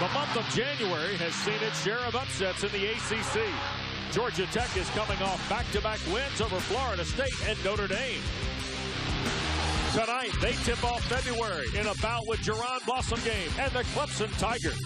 The month of January has seen its share of upsets in the ACC. Georgia Tech is coming off back-to-back wins over Florida State and Notre Dame. Tonight, they tip off February in a bout with Jerron Blossom game and the Clemson Tigers.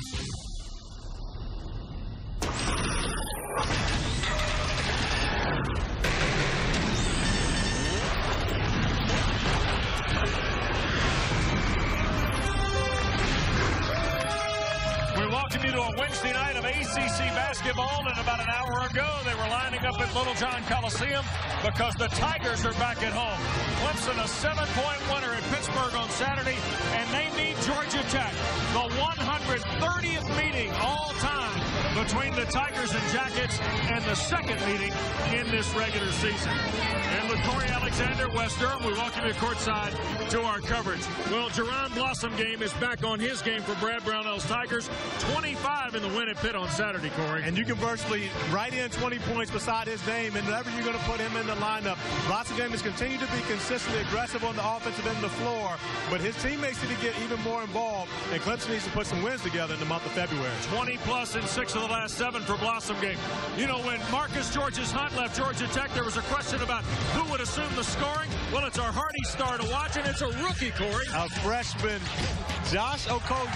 We welcome you to a Wednesday night of ACC basketball, and about an hour ago they were lining up at Littlejohn Coliseum because the Tigers are back at home. Clemson a 7-point winner in Pittsburgh on Saturday, and they meet Georgia Tech, the 130th meeting all time between the Tigers and Jackets, and the second meeting in this regular season. And with Corey Alexander, West Durham, we welcome you courtside to our coverage. Well, Jerron Blossom game is back on his game for Brad Brownell's Tigers. 25 in the win at Pitt on Saturday, Corey. And you can virtually write in 20 points beside his name, and whenever you're going to put him in the lineup. Blossom game has continued to be consistently aggressive on the offensive end of the floor, but his teammates need to get even more involved, and Clemson needs to put some wins together in the month of February. 20-plus in 6 of the last 7 for Blossom game. You know, when Marcus Georges-Hunt left Georgia Tech, there was a question about who would assume the scoring. Well, it's our Hardy star to watch, and it's a rookie, Corey. A freshman, Josh Okogie,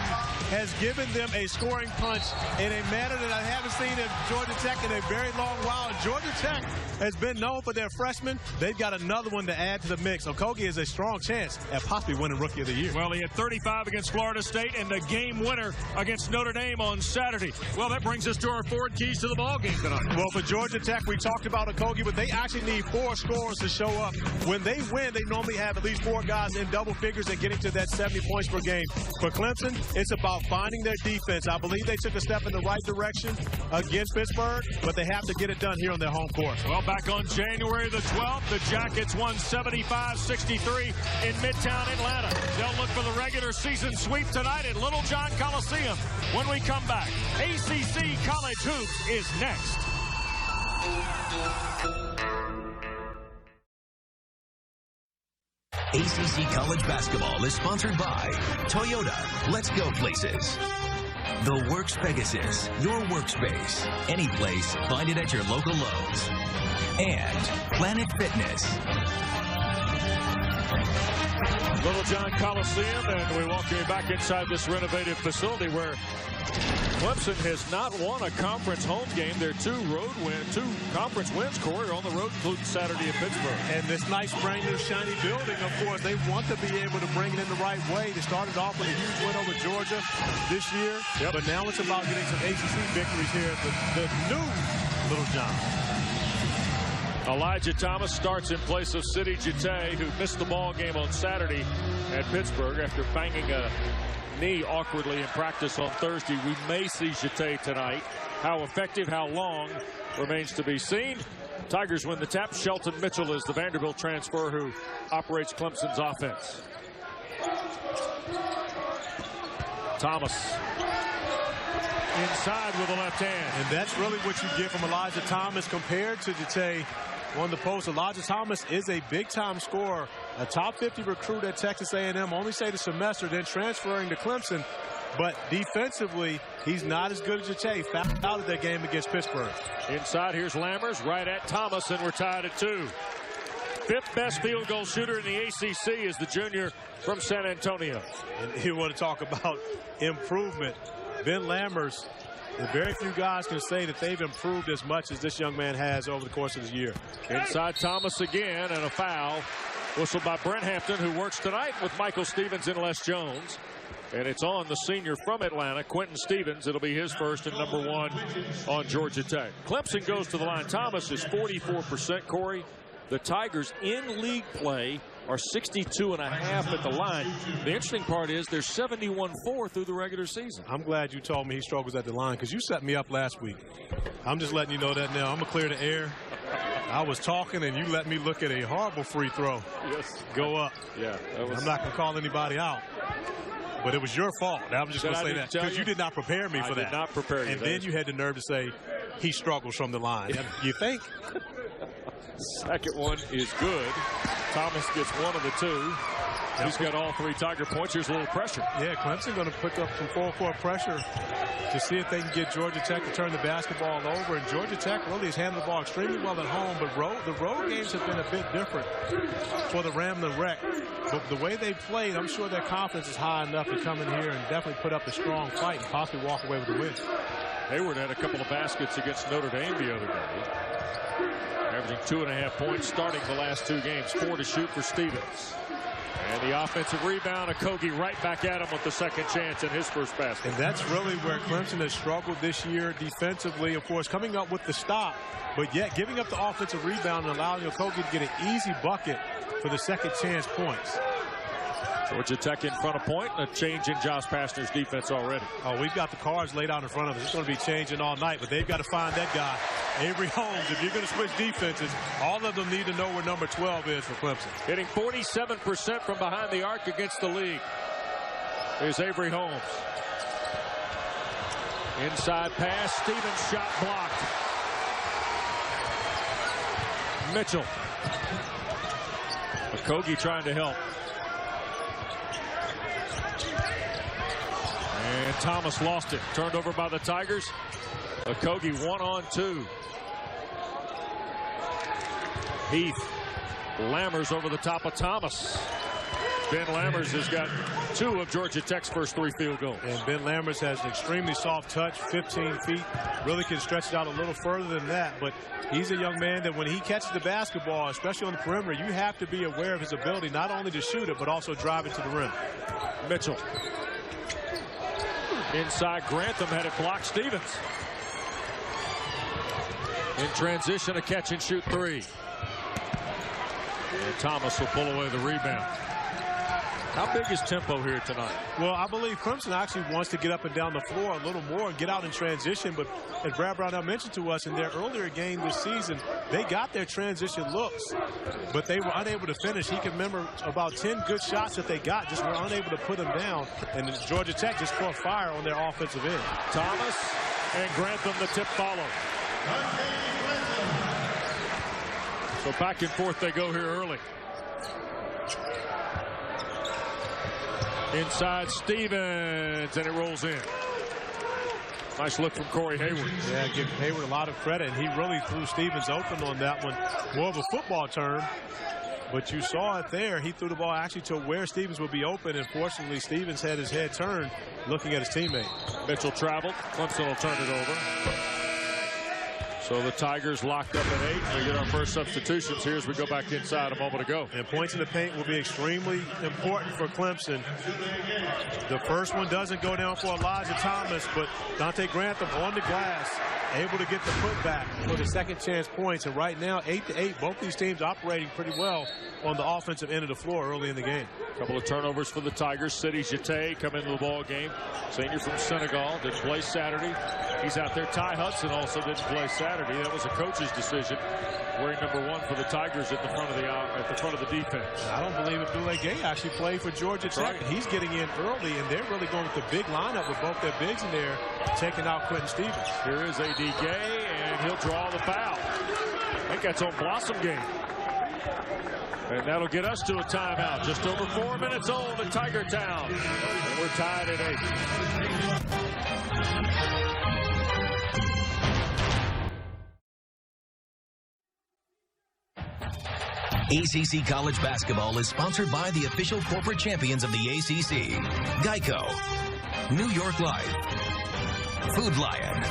has given them a scoring punch in a manner that I haven't seen in Georgia Tech in a very long while. And Georgia Tech has been known for their freshmen. They've got another one to add to the mix. Okogie is a strong chance at possibly winning Rookie of the Year. Well, he had 35 against Florida State and the game winner against Notre Dame on Saturday. Well, that brings us to our forward keys to the ball game tonight. Well, for Georgia Tech, we talked about Okogie, but they actually need 4 scorers to show up. When they win, they normally have at least 4 guys in double figures and getting to that 70 points per game. For Clemson, it's about finding their defense. I believe they took a step in the right direction against Pittsburgh, but they have to get it done here on their home court. Well, back on January the 12th, the Jackets won 75-63 in Midtown Atlanta. They'll look for the regular season sweep tonight at Littlejohn Coliseum. When we come back, ACC College Hoops is next. ACC College Basketball is sponsored by Toyota. Let's go places. The Works Pegasus, your workspace. Any place, find it at your local Lowe's. And Planet Fitness. Littlejohn Coliseum, and we welcome you back inside this renovated facility where Clemson has not won a conference home game. Their 2 conference wins, Corey, on the road, including Saturday at Pittsburgh. And this nice, brand new, shiny building, of course, they want to be able to bring it in the right way. They started off with a huge win over Georgia this year, but now it's about getting some ACC victories here at the new Littlejohn. Elijah Thomas starts in place of Sidi Jite, who missed the ball game on Saturday at Pittsburgh after banging a knee awkwardly in practice on Thursday. We may see Jite tonight. How effective, how long, remains to be seen. Tigers win the tap. Shelton Mitchell is the Vanderbilt transfer who operates Clemson's offense. Thomas inside with the left hand. And that's really what you get from Elijah Thomas compared to Jite on the post. Elijah Thomas is a big-time scorer, a top 50 recruit at Texas A&M, only stayed a semester, then transferring to Clemson. But defensively, he's not as good as Jite. Fouled out of that game against Pittsburgh. Inside, here's Lammers right at Thomas, and we're tied at 2. 5th best field goal shooter in the ACC is the junior from San Antonio. And you want to talk about improvement. Ben Lammers, very few guys can say that they've improved as much as this young man has over the course of the year. Inside Thomas again, and a foul whistled by Brent Hampton, who works tonight with Michael Stevens and Les Jones. And it's on the senior from Atlanta, Quentin Stevens. It'll be his first and number 1 on Georgia Tech. Clemson goes to the line. Thomas is 44%, Corey. The Tigers in league play are 62.5 at the line. The interesting part is they're 71-4 through the regular season. I'm glad you told me he struggles at the line, because you set me up last week. I'm just letting you know that now. I'm going to clear the air. I was talking, and you let me look at a horrible free throw. Yes. Go up. Yeah. I'm not going to call anybody out. But it was your fault. I'm just going to say that because you did not prepare me for that. I did not prepare you. And then you had the nerve to say he struggles from the line. You think? Second one is good. Thomas gets one of the 2. He's got all 3 Tiger points. Here's a little pressure. Yeah, Clemson going to pick up some full-court pressure to see if they can get Georgia Tech to turn the basketball over. And Georgia Tech really has handled the ball extremely well at home, but the road games have been a bit different for the Ramblin' Wreck. But the way they played, I'm sure their confidence is high enough to come in here and definitely put up a strong fight and possibly walk away with a win. Hayward had a couple of baskets against Notre Dame the other day, averaging 2.5 points starting the last 2 games. 4 to shoot for Stevens. And the offensive rebound, Okogie right back at him with the second chance in his first basket. And that's really where Clemson has struggled this year defensively, of course, coming up with the stop, but yet giving up the offensive rebound and allowing Okogie to get an easy bucket for the second chance points. Georgia Tech in front of point. A change in Josh Pastner's defense already. Oh, we've got the cards laid out in front of us. It's going to be changing all night, but they've got to find that guy. Avery Holmes, if you're going to switch defenses, all of them need to know where number 12 is for Clemson. Hitting 47% from behind the arc against the league. Here's Avery Holmes. Inside pass. Stevens shot blocked. Mitchell. Okogie trying to help. And Thomas lost it. Turned over by the Tigers. Okogie 1-on-2. Heath. Lammers over the top of Thomas. Ben Lammers has got 2 of Georgia Tech's first 3 field goals. And Ben Lammers has an extremely soft touch, 15 feet. Really can stretch it out a little further than that. But he's a young man that when he catches the basketball, especially on the perimeter, you have to be aware of his ability not only to shoot it, but also drive it to the rim. Mitchell. Inside, Grantham had it blocked. Stevens. In transition, a catch and shoot 3. And Thomas will pull away the rebound. How big is tempo here tonight? Well, I believe Clemson actually wants to get up and down the floor a little more and get out in transition. But as Brad Brownell mentioned to us in their earlier game this season, they got their transition looks, but they were unable to finish. He can remember about 10 good shots that they got, just were unable to put them down. And Georgia Tech just caught fire on their offensive end. Thomas and Grantham, the tip follow. So back and forth they go here early. Inside Stevens, and it rolls in. Nice look from Corey Hayward. Yeah, give Hayward a lot of credit, and he really threw Stevens open on that one. More of a football term, but you saw it there. He threw the ball actually to where Stevens would be open, and fortunately Stevens had his head turned looking at his teammate. Mitchell traveled. Clemson will turn it over. So the Tigers locked up at 8. We get our first substitutions here as we go back inside a moment ago. And points in the paint will be extremely important for Clemson. The first one doesn't go down for Elijah Thomas, but Dante Grantham on the glass, able to get the putback for the second chance points. And right now, 8-8, both these teams operating pretty well on the offensive end of the floor early in the game. A couple of turnovers for the Tigers. Sidi Jete come into the ball game. Senior from Senegal, didn't play Saturday. He's out there. Ty Hudson also didn't play Saturday. That was a coach's decision. Wearing number 1 for the Tigers at the front of the defense. I don't believe Abdoulaye Gay actually played for Georgia Tech. Right. He's getting in early, and they're really going with the big lineup with both their bigs in there, taking out Quentin Stevens. Here is A.D. Gay, and he'll draw the foul. I think that's on Blossom game. And that'll get us to a timeout. Just over 4 minutes old in Tiger Town. And we're tied at 8. ACC College Basketball is sponsored by the official corporate champions of the ACC, Geico, New York Life, Food Lion,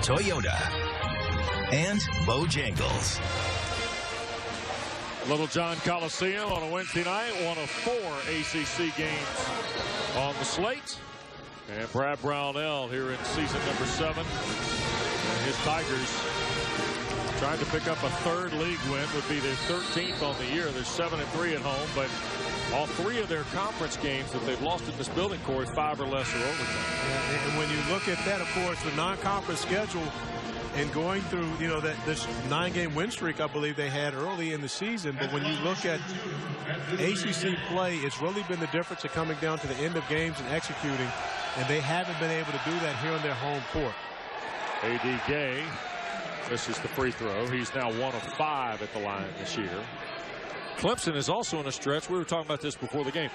Toyota, and Bojangles. Littlejohn Coliseum on a Wednesday night, one of 4 ACC games on the slate. And Brad Brownell here in season number 7. And his Tigers trying to pick up a 3rd league win, would be their 13th on the year. They're 7-3 at home, but all 3 of their conference games that they've lost in this building, Corey, 5 or less are overtime. And when you look at that, of course, the non-conference schedule and going through, you know, this 9-game win streak, I believe they had early in the season. But when you look at ACC play, it's really been the difference of coming down to the end of games and executing. And they haven't been able to do that here on their home court. A.D. Gay misses the free throw. He's now 1 of 5 at the line this year. Clemson is also in a stretch. We were talking about this before the game,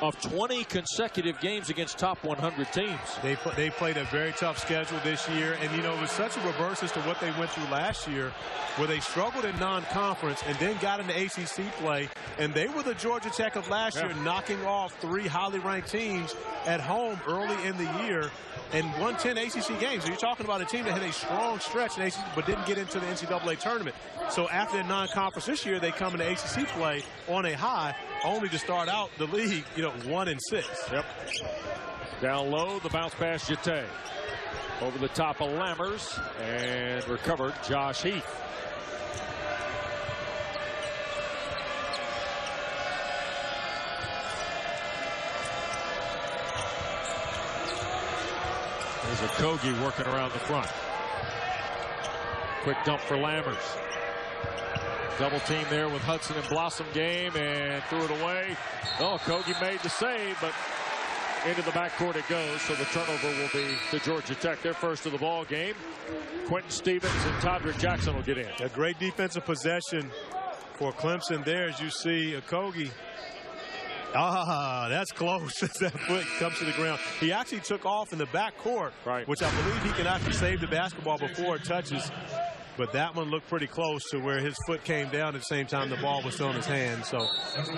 of 20 consecutive games against top 100 teams. They played a very tough schedule this year, and you know, it was such a reverse as to what they went through last year, where they struggled in non-conference and then got into ACC play, and they were the Georgia Tech of last year, knocking off 3 highly ranked teams at home early in the year and won 10 ACC games. So you're talking about a team that had a strong stretch in ACC but didn't get into the NCAA tournament. So after their non-conference this year, they come into ACC play on a high, only to start out the league, you know, 1-6. Yep. Down low, the bounce pass Jete. Over the top of Lammers and recovered Josh Heath. There's a Kogi working around the front. Quick dump for Lammers. Double team there with Hudson and Blossom game and threw it away. Oh, Kogi made the save, but into the backcourt it goes. So the turnover will be to Georgia Tech. Their first of the ball game. Quentin Stevens and Todrick Jackson will get in. A great defensive possession for Clemson there, as you see Kogi. That's close as that foot comes to the ground. He actually took off in the backcourt, which I believe he can actually save the basketball before it touches. But that one looked pretty close to where his foot came down at the same time the ball was still in his hand. So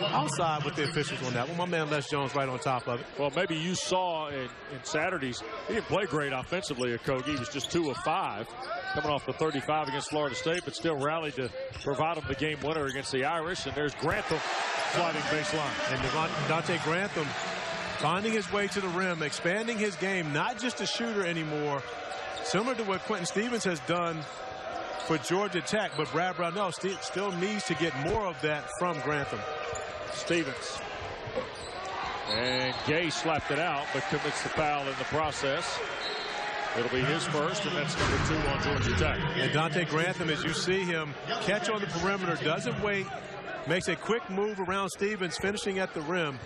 outside with the officials on that one. My man Les Jones right on top of it. Well, maybe you saw in Saturdays, he didn't play great offensively at Kogi. He was just 2 of 5 coming off the 35 against Florida State, but still rallied to provide him the game winner against the Irish. And there's Grantham sliding baseline. And Dante Grantham finding his way to the rim, expanding his game, not just a shooter anymore, similar to what Quentin Stevens has done for Georgia Tech, but Brad Brownell still needs to get more of that from Grantham. Stevens. And Gay slapped it out, but commits the foul in the process. It'll be his first, and that's number 2 on Georgia Tech. And Dante Grantham, as you see him catch on the perimeter, doesn't wait, makes a quick move around Stevens, finishing at the rim.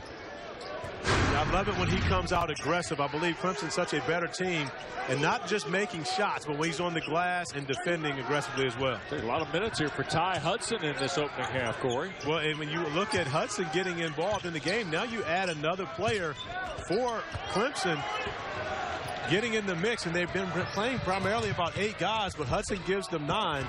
I love it when he comes out aggressive. I believe Clemson's such a better team, and not just making shots, but when he's on the glass and defending aggressively as well. There's a lot of minutes here for Ty Hudson in this opening half, Corey. Well, and when you look at Hudson getting involved in the game, now you add another player for Clemson getting in the mix, and they've been playing primarily about 8 guys, but Hudson gives them 9.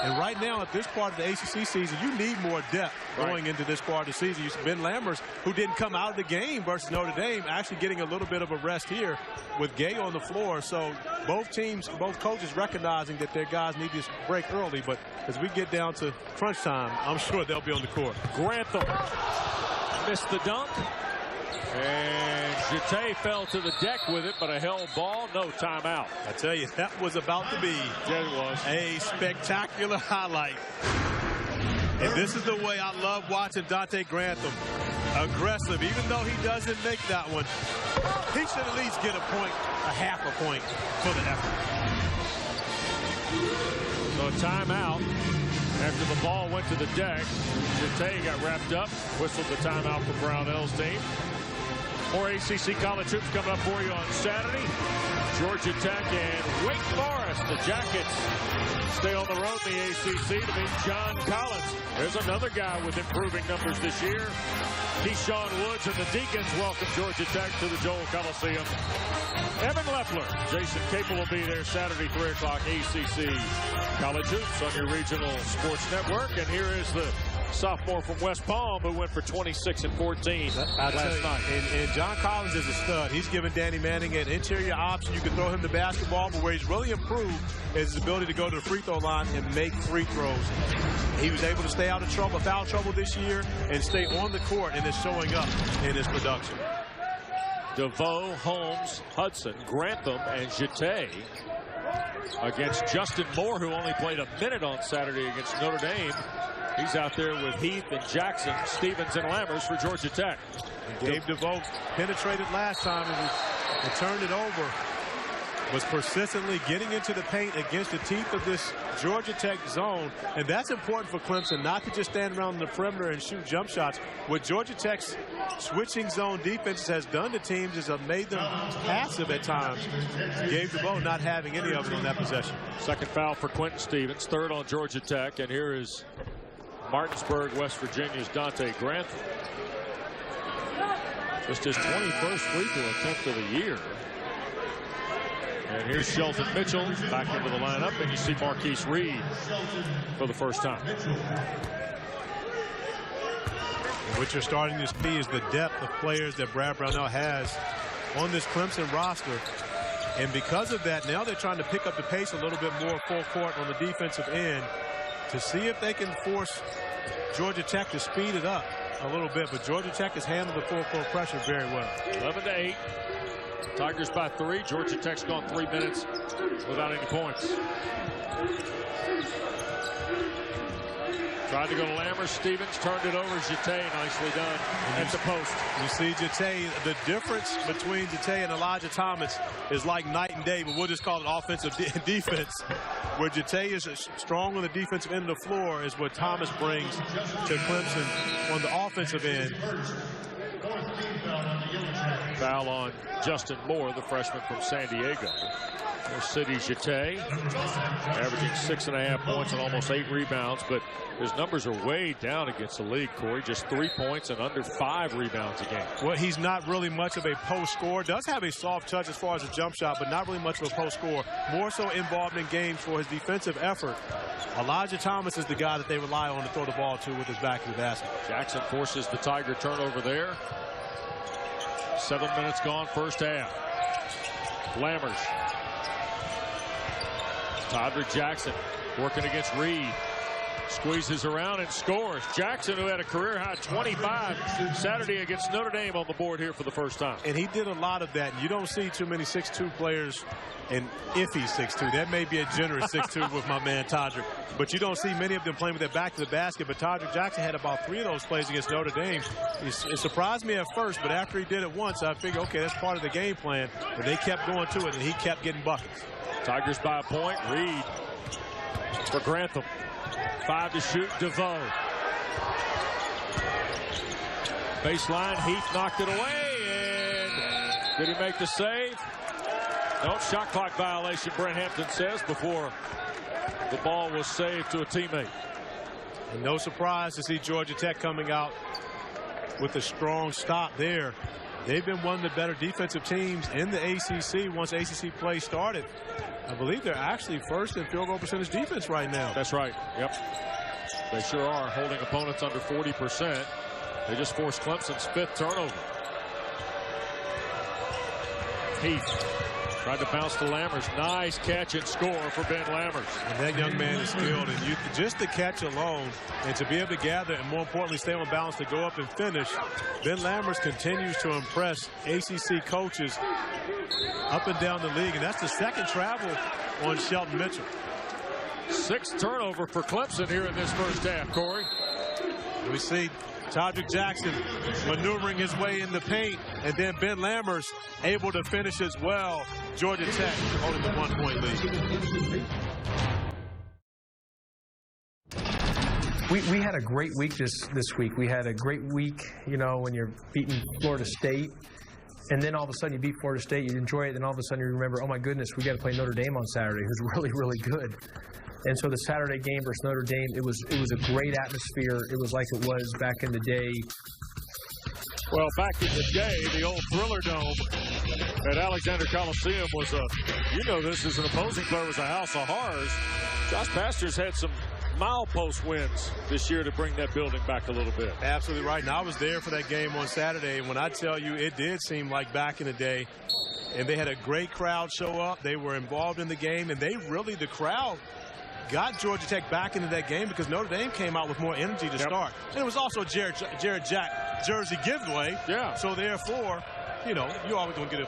And right now, at this part of the ACC season, you need more depth going into this part of the season. You see Ben Lammers, who didn't come out of the game versus Notre Dame, actually getting a little bit of a rest here with Gay on the floor. So both teams, both coaches recognizing that their guys need to break early. But as we get down to crunch time, I'm sure they'll be on the court. Grantham missed the dunk. And Jete fell to the deck with it, but a held ball, no timeout. I tell you, that was about to be a spectacular highlight. And this is the way I love watching Dante Grantham. Aggressive, even though he doesn't make that one. He should at least get a point, a half a point for the effort. So a timeout. After the ball went to the deck, Jete got wrapped up, whistled the timeout for Brownell's team. More ACC college hoops coming up for you on Saturday. Georgia Tech and Wake Forest. The Jackets stay on the road in the ACC to meet John Collins. There's another guy with improving numbers this year. Keyshawn Woods and the Deacons welcome Georgia Tech to the Joel Coliseum. Evan Leffler, Jason Capel will be there Saturday, 3 o'clock, ACC College Hoops on your regional sports network. And here is the sophomore from West Palm who went for 26 and 14 last night. And John Collins is a stud. He's given Danny Manning an interior option. You can throw him the basketball, but where he's really improved is his ability to go to the free throw line and make free throws. He was able to stay out of trouble, foul trouble this year, and stay on the court, and is showing up in his production. DeVoe, Holmes, Hudson, Grantham, and Jete against Justin Moore, who only played a minute on Saturday against Notre Dame. He's out there with Heath and Jackson, Stevens, and Lammers for Georgia Tech. And Gabe DeVoe penetrated last time and turned it over. Was persistently getting into the paint against the teeth of this Georgia Tech zone. And that's important for Clemson, not to just stand around the perimeter and shoot jump shots. What Georgia Tech's switching zone defenses has done to teams is have made them passive at times. Gabe DeVoe not having any of it on that possession. Second foul for Quentin Stevens, third on Georgia Tech, and here is Martinsburg, West Virginia's Dante Grantham. Just his 21st free throw attempt of the year. And here's Shelton Mitchell back into the lineup, and you see Marquise Reed for the first time. What you're starting to see is the depth of players that Brad Brownell has on this Clemson roster. And because of that, now they're trying to pick up the pace a little bit more full court on the defensive end to see if they can force Georgia Tech to speed it up a little bit. But Georgia Tech has handled the full court pressure very well. 11-8. Tigers by 3. Georgia Tech's gone 3 minutes without any points. Tried to go to Lammers. Stevens turned it over. Jeté, nicely done at the post. You see Jeté, the difference between Jeté and Elijah Thomas is like night and day, but we'll just call it offensive defense. Where Jeté is strong on the defensive end of the floor is what Thomas brings to Clemson on the offensive end. Foul on Justin Moore, the freshman from San Diego. There's City Jeté, averaging 6.5 points and almost 8 rebounds, but his numbers are way down against the league, Corey. Just 3 points and under 5 rebounds a game. Well, he's not really much of a post scorer. Does have a soft touch as far as a jump shot, but not really much of a post scorer. More so involved in games for his defensive effort. Elijah Thomas is the guy that they rely on to throw the ball to with his back to the basket. Jackson forces the Tiger turnover there. 7 minutes gone, first half. Lammers. Todrick Jackson working against Reed. Squeezes around and scores. Jackson, who had a career-high 25 Saturday against Notre Dame, on the board here for the first time. And he did a lot of that. You don't see too many 6'2 players, and if he's 6'2, that may be a generous 6'2 with my man Todrick. But you don't see many of them playing with their back to the basket. But Todrick Jackson had about 3 of those plays against Notre Dame. It surprised me at first, but after he did it once, I figured, okay, that's part of the game plan. But they kept going to it, and he kept getting buckets. Tigers by a point. Reed for Grantham. 5 to shoot. DeVoe. Baseline. Heath knocked it away. And did he make the save? No, shot clock violation, Brent Hampton says, before the ball was saved to a teammate. And no surprise to see Georgia Tech coming out with a strong stop there. They've been one of the better defensive teams in the ACC once ACC play started. I believe they're actually first in field goal percentage defense right now. That's right. Yep. They sure are, holding opponents under 40%. They just forced Clemson's 5th turnover. Heath tried to bounce to Lammers. Nice catch and score for Ben Lammers. And that young man is skilled, and just the catch alone and to be able to gather and, more importantly, stay on balance to go up and finish. Ben Lammers continues to impress ACC coaches up and down the league, and that's the second travel on Shelton Mitchell. 6th turnover for Clemson here in this first half, Corey. We see Todrick Jackson maneuvering his way in the paint, and then Ben Lammers able to finish as well. Georgia Tech holding the 1-point lead. We had a great week this week. We had a great week, you know, when you're beating Florida State, and then all of a sudden you beat Florida State, you enjoy it, then all of a sudden you remember, oh my goodness, we got to play Notre Dame on Saturday, who's really, really good. And so the Saturday game versus Notre Dame, it was a great atmosphere. It was like it was back in the day. Well, back in the day, the old Thriller Dome at Alexander Coliseum was this as an opposing player, was a house of horrors. Josh Pastors had some milepost wins this year to bring that building back a little bit. Absolutely right. And I was there for that game on Saturday, and when I tell you, it did seem like back in the day. And they had a great crowd show up. They were involved in the game, and the crowd got Georgia Tech back into that game because Notre Dame came out with more energy to start. And it was also Jared Jack jersey giveaway. Yeah. So therefore, you always going to get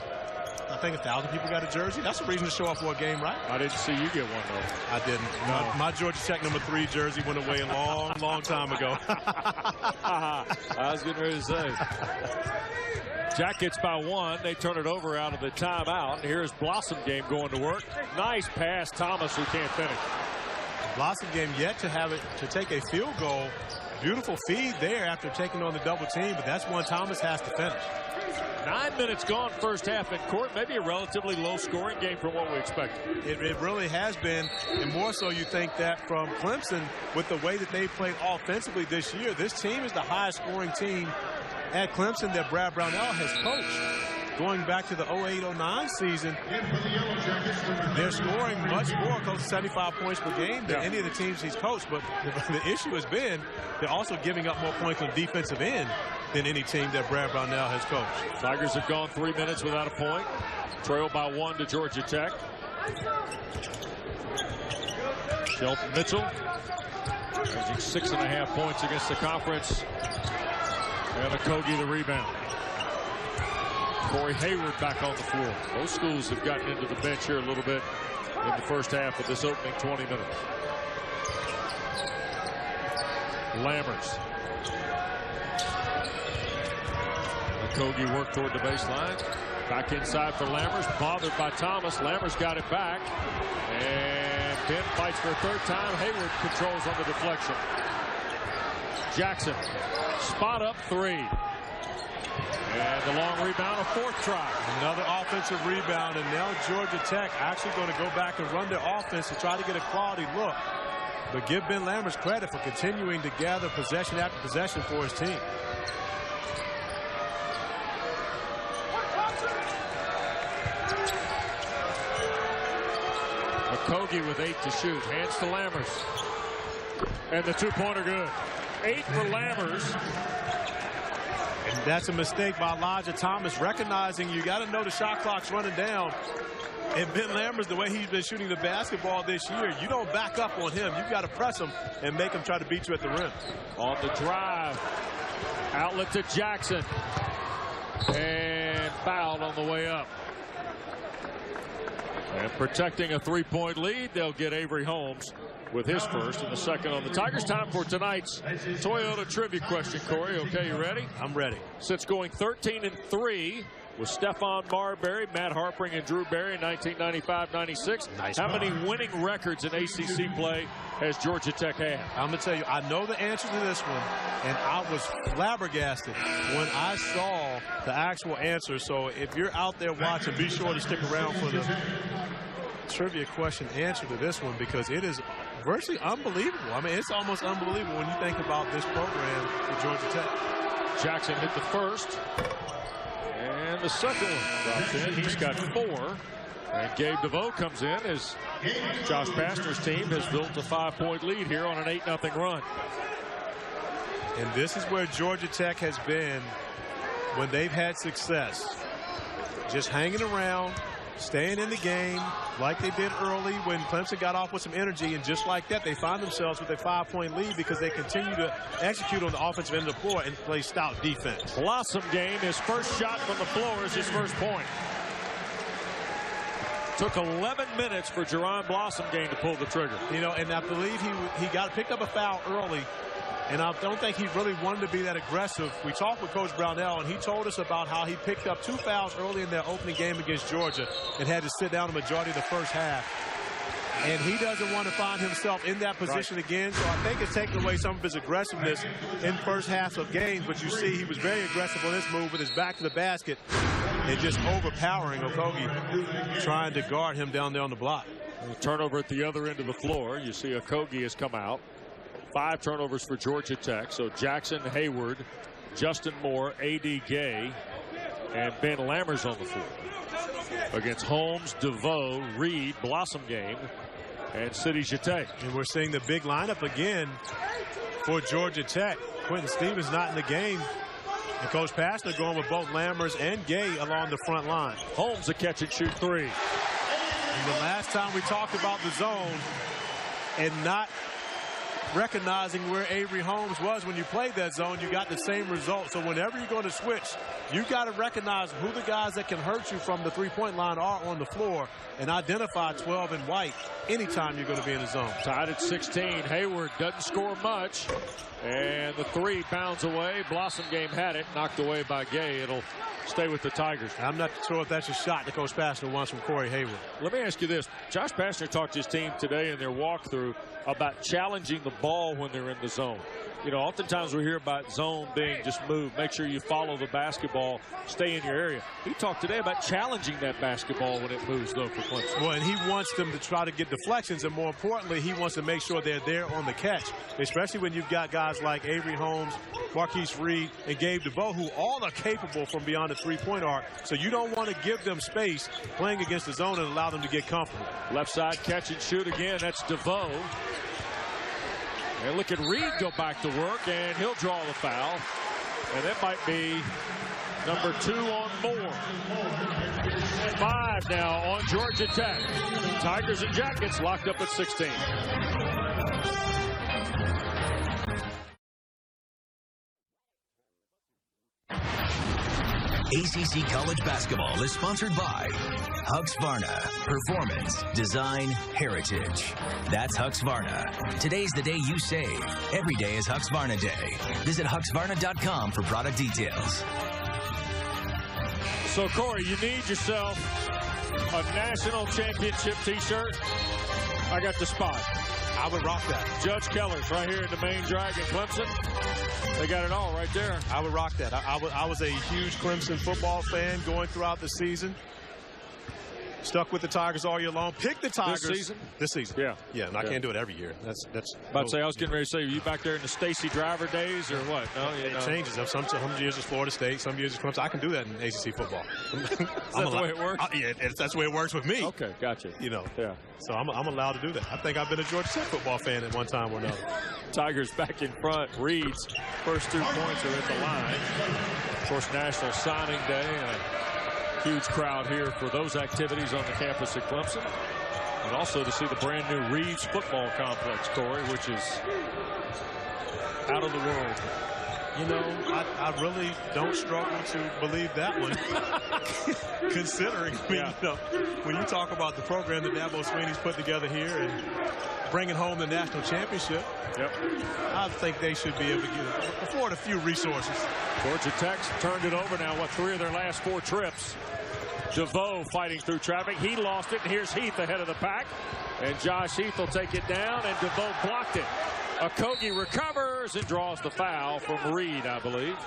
I think 1,000 people got a jersey. That's a reason to show up for a game, right? I didn't see you get one, though. I didn't. No. My Georgia Tech number 3 jersey went away a long, long time ago. I was getting ready to say. Jack gets by 1. They turn it over out of the timeout. And here's Blossom Game going to work. Nice pass, Thomas, who can't finish. Blossom Game yet to take a field goal. Beautiful feed there after taking on the double team, but that's one Thomas has to finish. 9 minutes gone first half in court. Maybe a relatively low-scoring game from what we expected. It really has been, and more so you think that from Clemson with the way that they played offensively this year. This team is the highest-scoring team at Clemson that Brad Brownell has coached. Going back to the 08-09 season, they're scoring much more, close to 75 points per game than any of the teams he's coached. But the issue has been they're also giving up more points on defensive end than any team that Brad Brownell has coached. Tigers have gone 3 minutes without a point. Trail by 1 to Georgia Tech. Shelton Mitchell averaging 6.5 points against the conference. And Okogie the rebound. Corey Hayward back on the floor. Both schools have gotten into the bench here a little bit in the first half of this opening 20 minutes. Lammers. Okogie worked toward the baseline. Back inside for Lammers. Bothered by Thomas. Lammers got it back. And Ben fights for a third time. Hayward controls on the deflection. Jackson. Spot up 3. And the long rebound, a 4th try. Another offensive rebound, and now Georgia Tech actually going to go back and run their offense to try to get a quality look. But give Ben Lammers credit for continuing to gather possession after possession for his team. Okogie with 8 to shoot. Hands to Lammers. And the 2-pointer good. 8 for Lammers. And that's a mistake by Elijah Thomas, recognizing you got to know the shot clock's running down. And Ben Lammers, the way he's been shooting the basketball this year, you don't back up on him. You've got to press him and make him try to beat you at the rim. On the drive. Outlet to Jackson. And fouled on the way up. And protecting a 3-point lead, they'll get Avery Holmes with his first and the second on the Tigers. Time for tonight's Toyota trivia question, Corey. Okay, you ready? I'm ready. Since going 13-3 with Stephon Marbury, Matt Harpring, and Drew Berry in 1995-96, how many winning records in ACC play has Georgia Tech had? I'm going to tell you, I know the answer to this one, and I was flabbergasted when I saw the actual answer. So if you're out there watching, be sure to stick around for the trivia question answer to this one, because it is virtually unbelievable. I mean, it's almost unbelievable when you think about this program for Georgia Tech. Jackson hit the first. And the second one drops in. He's got 4. And Gabe DeVoe comes in as Josh Pastner's team has built a 5-point lead here on an 8-0 run. And this is where Georgia Tech has been when they've had success. Just hanging around, staying in the game like they did early when Clemson got off with some energy, and just like that, they find themselves with a 5-point lead because they continue to execute on the offensive end of the floor and play stout defense. Blossom game, his first shot from the floor is his first point. Took 11 minutes for Jerron Blossom game to pull the trigger. You know, and I believe he picked up a foul early. And I don't think he really wanted to be that aggressive. We talked with Coach Brownell, and he told us about how he picked up 2 fouls early in their opening game against Georgia and had to sit down the majority of the first half. And he doesn't want to find himself in that position again. So I think it's taking away some of his aggressiveness in first halves of games. But you see he was very aggressive on this move with his back to the basket and just overpowering Okogie, trying to guard him down there on the block. A turnover at the other end of the floor. You see Okogie has come out. 5 turnovers for Georgia Tech. So Jackson, Hayward, Justin Moore, A.D. Gay, and Ben Lammers on the floor. Against Holmes, DeVoe, Reed, Blossom game, and City Jete. And we're seeing the big lineup again for Georgia Tech. Quentin Stevens not in the game. And Coach Pastner going with both Lammers and Gay along the front line. Holmes a catch and shoot 3. And the last time we talked about the zone and not recognizing where Avery Holmes was when you played that zone, you got the same result. So whenever you're going to switch, you got to recognize who the guys that can hurt you from the 3-point line are on the floor and identify 12 and white anytime you're going to be in the zone. Tied at 16. Hayward doesn't score much. And the three bounds away. Blossom Game had it, knocked away by Gay. It'll stay with the Tigers. I'm not sure if that's a shot that Coach Pastner wants from Corey Hayward. Let me ask you this. Josh Pastner talked to his team today in their walkthrough about challenging the ball when they're in the zone. You know, oftentimes we hear about zone being just move. Make sure you follow the basketball, stay in your area. He talked today about challenging that basketball when it moves, though, for Clemson. Well, and he wants them to try to get deflections, and more importantly, he wants to make sure they're there on the catch, especially when you've got guys like Avery Holmes, Marquise Reed, and Gabe DeVoe, who all are capable from beyond the three-point arc. So you don't want to give them space playing against the zone and allow them to get comfortable. Left side catch and shoot again. That's DeVoe. And look at Reed go back to work, and he'll draw the foul. And that might be number 2 on Moore. 5 now on Georgia Tech. Tigers and Jackets locked up at 16. ACC College Basketball is sponsored by Husqvarna. Performance, design, heritage. That's Husqvarna. Today's the day you save. Every day is Husqvarna Day. Visit Husqvarna.com for product details. So, Corey, you need yourself a national championship T-shirt. I got the spot. I would rock that. Judge Keller's right here in the main drag in Clemson. They got it all right there. I would rock that. I was a huge Clemson football fan going throughout the season. Stuck with the Tigers all year long. Pick the Tigers. This season? Yeah. Yeah, and I can't do it every year. That's about to say, I was getting ready to say, are you back there in the Stacy Driver days or what? No, it changes. Some years it's Florida State, some years it's Clemson. I can do that in ACC football. Is that the way it works? Yeah, that's the way it works with me. Okay, gotcha. You know. Yeah. So I'm allowed to do that. I think I've been a Georgia Tech football fan at one time or another. Tigers back in front. Reed's first 2 points are at the line. Of course, National Signing Day and a huge crowd here for those activities on the campus at Clemson. And also to see the brand new Reed's football complex, Corey, which is out of the world. You know, I really don't struggle to believe that one, considering, you know, when you talk about the program that Dabo Swinney's put together here and bringing home the national championship, I think they should be able to afford a few resources. Georgia Tech's turned it over now, 3 of their last 4 trips. DeVoe fighting through traffic. He lost it, and here's Heath ahead of the pack. And Josh Heath will take it down, and DeVoe blocked it. Okogie recovers and draws the foul from Reed, I believe.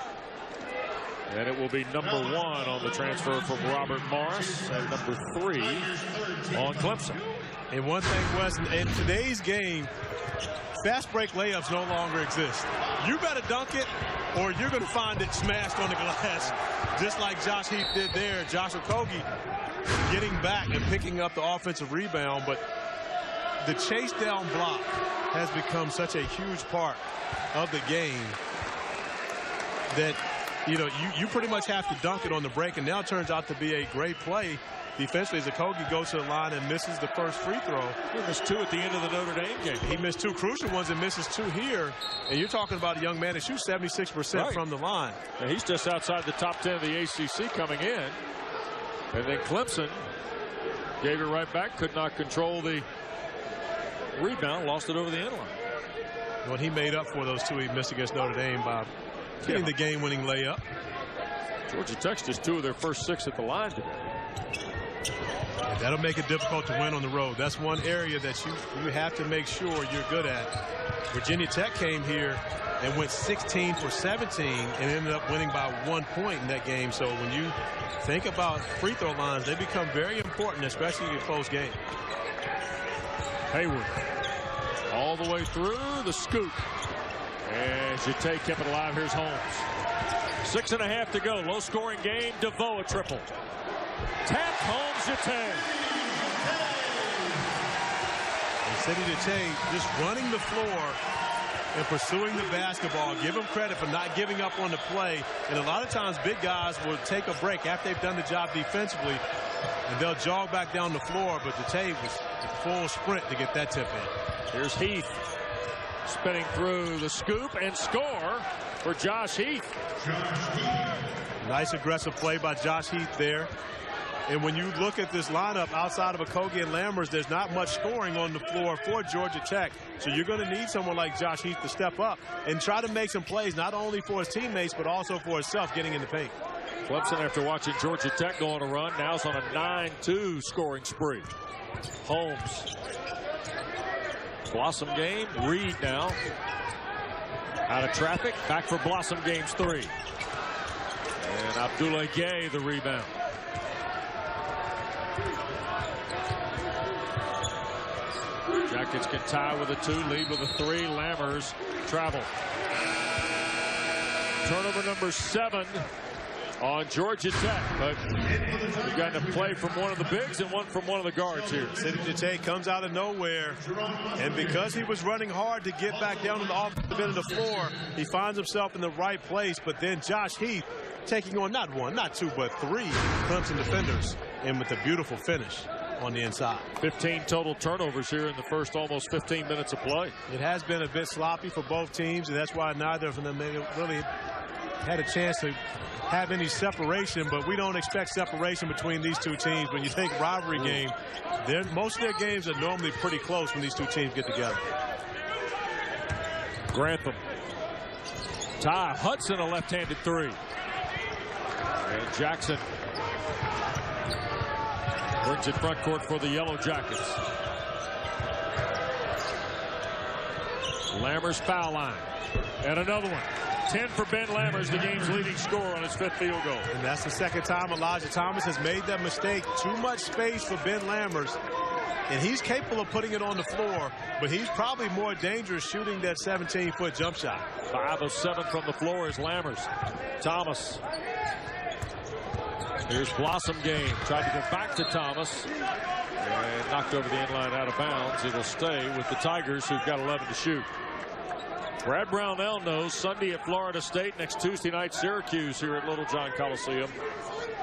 And it will be number 1 on the transfer from Robert Morris and number 3 on Clemson. And one thing, Wes, in today's game, fast break layups no longer exist. You better dunk it or you're going to find it smashed on the glass, just like Josh Heath did there. Josh Okogie getting back and picking up the offensive rebound, but the chase down block has become such a huge part of the game that, you know, you pretty much have to dunk it on the break, and now it turns out to be a great play defensively as Okogie goes to the line and misses the first free throw. He missed 2 at the end of the Notre Dame game. He missed 2 crucial ones and misses 2 here. And you're talking about a young man that shoots 76% from the line. And he's just outside the top 10 of the ACC coming in. And then Clemson gave it right back, could not control the rebound, lost it over the end line. Well, he made up for those 2 he missed against Notre Dame by getting the game-winning layup. Georgia Tech's just 2 of their first 6 at the line today. And that'll make it difficult to win on the road. That's one area that you have to make sure you're good at. Virginia Tech came here and went 16 for 17 and ended up winning by 1 point in that game. So when you think about free throw lines, they become very important, especially in a close game. Hayward all the way through the scoop. And Jete kept it alive. Here's Holmes. 6.5 to go. Low scoring game. DeVoe a triple. Tapped Holmes Jete. City Jete just running the floor and pursuing the basketball. Give him credit for not giving up on the play. And a lot of times big guys will take a break after they've done the job defensively and they'll jog back down the floor, but Jete was a full sprint to get that tip in. Here's Heath spinning through the scoop and score for Josh Heath. Nice aggressive play by Josh Heath there. And when you look at this lineup outside of Okogie and Lammers, there's not much scoring on the floor for Georgia Tech. So you're going to need someone like Josh Heath to step up and try to make some plays, not only for his teammates, but also for himself getting in the paint. Clemson, after watching Georgia Tech go on a run, now is on a 9-2 scoring spree. Holmes. Blossom game. Reed now. Out of traffic. Back for Blossom games 3. And Abdullah Gay the rebound. Jackets can tie with a 2, lead with a 3. Lammers travel. Turnover number 7 on Georgia Tech, but you got to play from one of the bigs and one from one of the guards here. Sidney Jate comes out of nowhere, and because he was running hard to get back down on the offensive end of the floor, he finds himself in the right place. But then Josh Heath taking on not 1, not 2, but 3 Clemson defenders, and with a beautiful finish on the inside. 15 total turnovers here in the first almost 15 minutes of play. It has been a bit sloppy for both teams, and that's why neither of them really had a chance to have any separation, but we don't expect separation between these two teams. When you think rivalry game, most of their games are normally pretty close when these two teams get together. Grantham. Ty Hudson, a left-handed 3. And Jackson brings it front court for the Yellow Jackets. Lammers foul line. And another one. 10 for Ben Lammers, the game's leading scorer on his 5th field goal. And that's the second time Elijah Thomas has made that mistake. Too much space for Ben Lammers. And he's capable of putting it on the floor, but he's probably more dangerous shooting that 17-foot jump shot. 5 of 7 from the floor is Lammers. Thomas. Here's Blossom game. Tried to go back to Thomas. And knocked over the inline out of bounds. It'll stay with the Tigers, who've got 11 to shoot. Brad Brownell knows Sunday at Florida State, next Tuesday night Syracuse here at Littlejohn Coliseum.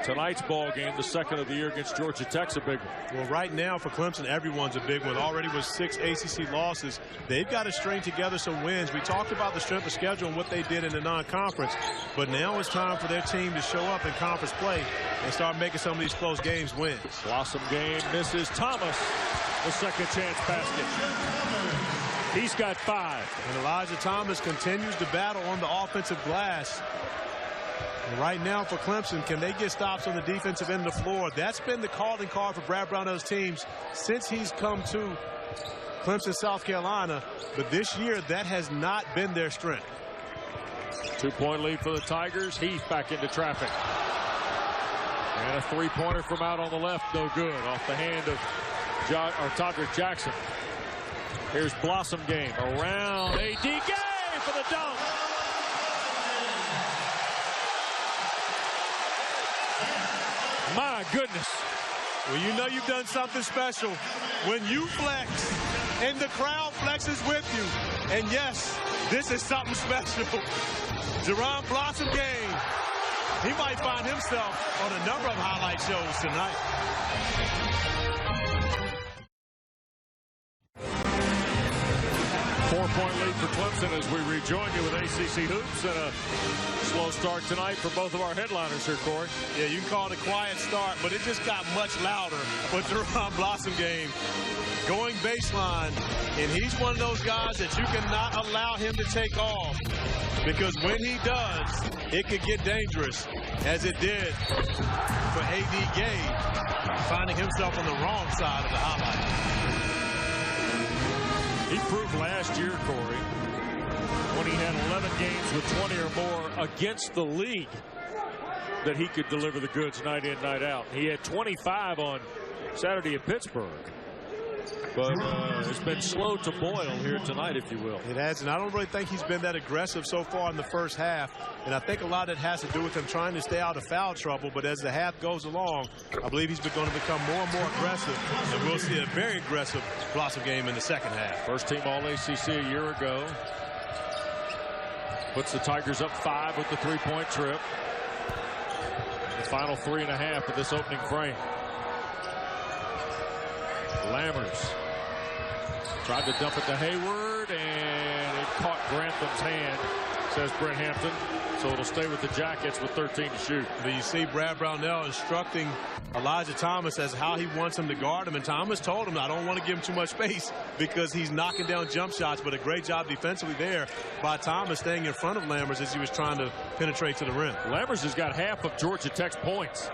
Tonight's ball game, the second of the year against Georgia Tech's a big one. Well, right now for Clemson, everyone's a big one. Already with 6 ACC losses, they've got to string together some wins. We talked about the strength of schedule and what they did in the non-conference, but now it's time for their team to show up in conference play and start making some of these close games wins. Blossom game misses. Thomas, the second chance basket. He's got 5. And Elijah Thomas continues to battle on the offensive glass. And right now for Clemson, can they get stops on the defensive end of the floor? That's been the calling card for Brad Brownell's teams since he's come to Clemson, South Carolina. But this year, that has not been their strength. 2-point lead for the Tigers. Heath back into traffic. And a 3-pointer from out on the left, no good. Off the hand of Todrick Jackson. Here's Blossom game around AD Gay for the dunk. My goodness. Well, you know you've done something special when you flex and the crowd flexes with you. And yes, this is something special. Jerron Blossom game. He might find himself on a number of highlight shows tonight. 4-point lead for Clemson as we rejoin you with ACC Hoops and a slow start tonight for both of our headliners here, Corey. Yeah, you can call it a quiet start, but it just got much louder with Jerron Blossom game. Going baseline, and he's one of those guys that you cannot allow him to take off, because when he does, it could get dangerous, as it did for A.D. Gay, finding himself on the wrong side of the highlight. He proved last year, Corey, when he had 11 games with 20 or more against the league, that he could deliver the goods night in, night out. He had 25 on Saturday at Pittsburgh. But it's been slow to boil here tonight, if you will. It has, and I don't really think he's been that aggressive so far in the first half. And I think a lot of it has to do with him trying to stay out of foul trouble. But as the half goes along, I believe he's going to become more and more aggressive. And we'll see a very aggressive Blossom game in the second half. First team All-ACC a year ago. Puts the Tigers up 5 with the 3-point trip. The final 3.5 of this opening frame. Lammers tried to dump it to Hayward, and it caught Grantham's hand. says Brent Hampton. So it'll stay with the Jackets with 13 to shoot. But you see Brad Brownell instructing Elijah Thomas as how he wants him to guard him. And Thomas told him, I don't want to give him too much space because he's knocking down jump shots. But a great job defensively there by Thomas, staying in front of Lammers as he was trying to penetrate to the rim. Lammers has got half of Georgia Tech's points.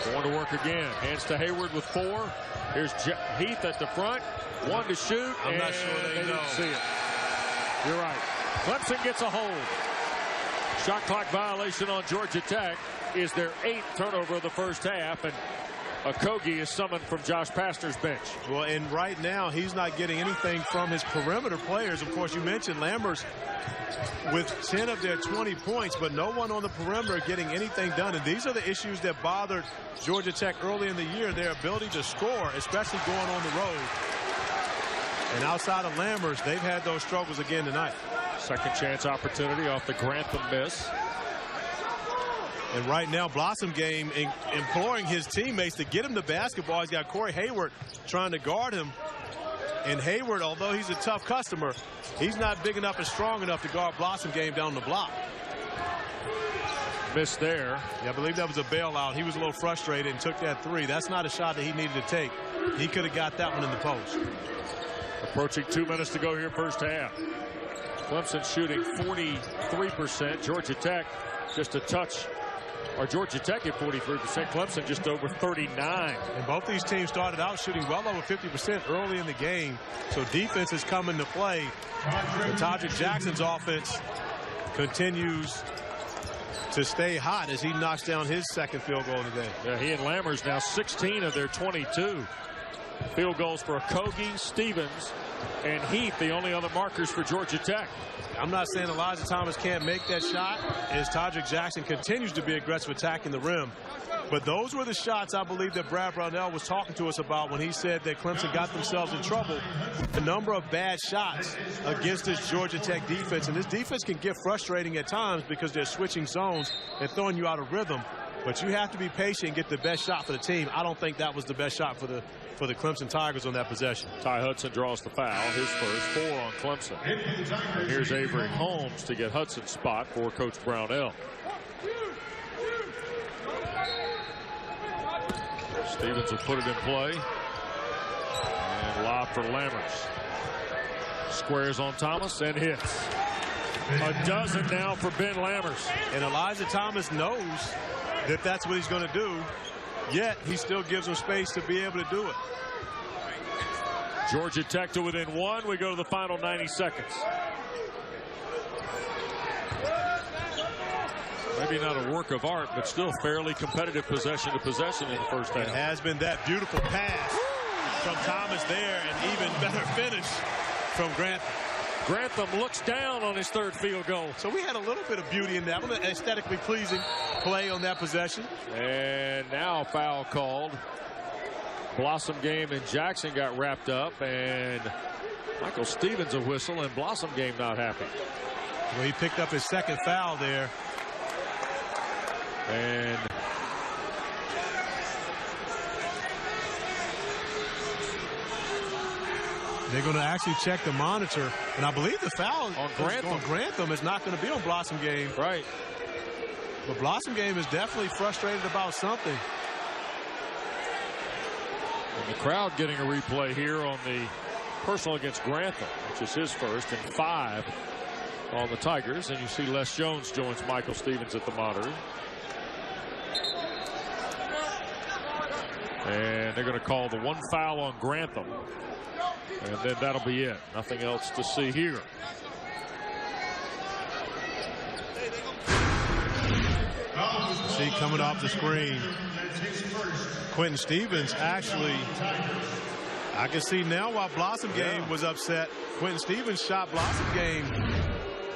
Going to work again. Hands to Hayward with 4. Here's Heath at the front. 1 to shoot. I'm not sure they know. Didn't see it. You're right. Clemson gets a hold. Shot clock violation on Georgia Tech is their 8th turnover of the first half, and Okogie is summoned from Josh Pastner's bench. Well, and right now he's not getting anything from his perimeter players. Of course, you mentioned Lammers with 10 of their 20 points, but no one on the perimeter getting anything done. And these are the issues that bothered Georgia Tech early in the year, their ability to score, especially going on the road. And outside of Lammers, they've had those struggles again tonight. Second chance opportunity off the Grantham miss. And right now, Blossom Game imploring his teammates to get him the basketball. He's got Corey Hayward trying to guard him. And Hayward, although he's a tough customer, he's not big enough and strong enough to guard Blossom Game down the block. Missed there. Yeah, I believe that was a bailout. He was a little frustrated and took that 3. That's not a shot that he needed to take. He could have got that one in the post. Approaching 2 minutes to go here first half. Clemson shooting 43%. Georgia Tech just a touch. Or Georgia Tech at 43%. Clemson just over 39. And both these teams started out shooting well over 50% early in the game. So defense is coming to play. And Todrick Jackson's offense continues to stay hot as he knocks down his second field goal today. Yeah, he and Lammers now 16 of their 22. Field goals for Okogie, Stevens, and Heath, the only other markers for Georgia Tech. I'm not saying Elijah Thomas can't make that shot as Todrick Jackson continues to be aggressive attacking the rim. But those were the shots I believe that Brad Brownell was talking to us about when he said that Clemson got themselves in trouble. A number of bad shots against this Georgia Tech defense. And this defense can get frustrating at times because they're switching zones and throwing you out of rhythm. But you have to be patient and get the best shot for the team. I don't think that was the best shot for the Clemson Tigers on that possession. Ty Hudson draws the foul, his first, 4 on Clemson. And here's Avery Holmes to get Hudson's spot for Coach Brownell. Stevens will put it in play. And lob for Lammers. Squares on Thomas and hits. A dozen now for Ben Lammers. And Elijah Thomas knows that that's what he's going to do. Yet he still gives them space to be able to do it. Georgia Tech to within 1. We go to the final 90 seconds. Maybe not a work of art, but still fairly competitive possession to possession in the first half. It has been that beautiful pass from Thomas there, and even better finish from Grantham. Grantham looks down on his 3rd field goal. So we had a little bit of beauty in that one, aesthetically pleasing play on that possession. And now foul called. Blossom Game and Jackson got wrapped up, and Michael Stevens a whistle, and Blossom Game not happy. Well, he picked up his 2nd foul there. And they're going to actually check the monitor, and I believe the foul on Grantham is not going to be on Blossom Game. Right. But Blossom Game is definitely frustrated about something. And the crowd getting a replay here on the personal against Grantham, which is his first, and 5 on the Tigers. And you see Les Jones joins Michael Stevens at the monitor. And they're going to call the 1 foul on Grantham. And then that'll be it. Nothing else to see here. See, coming off the screen, Quentin Stevens actually, I can see now why Blossom Game was upset. Quentin Stevens shot Blossom Game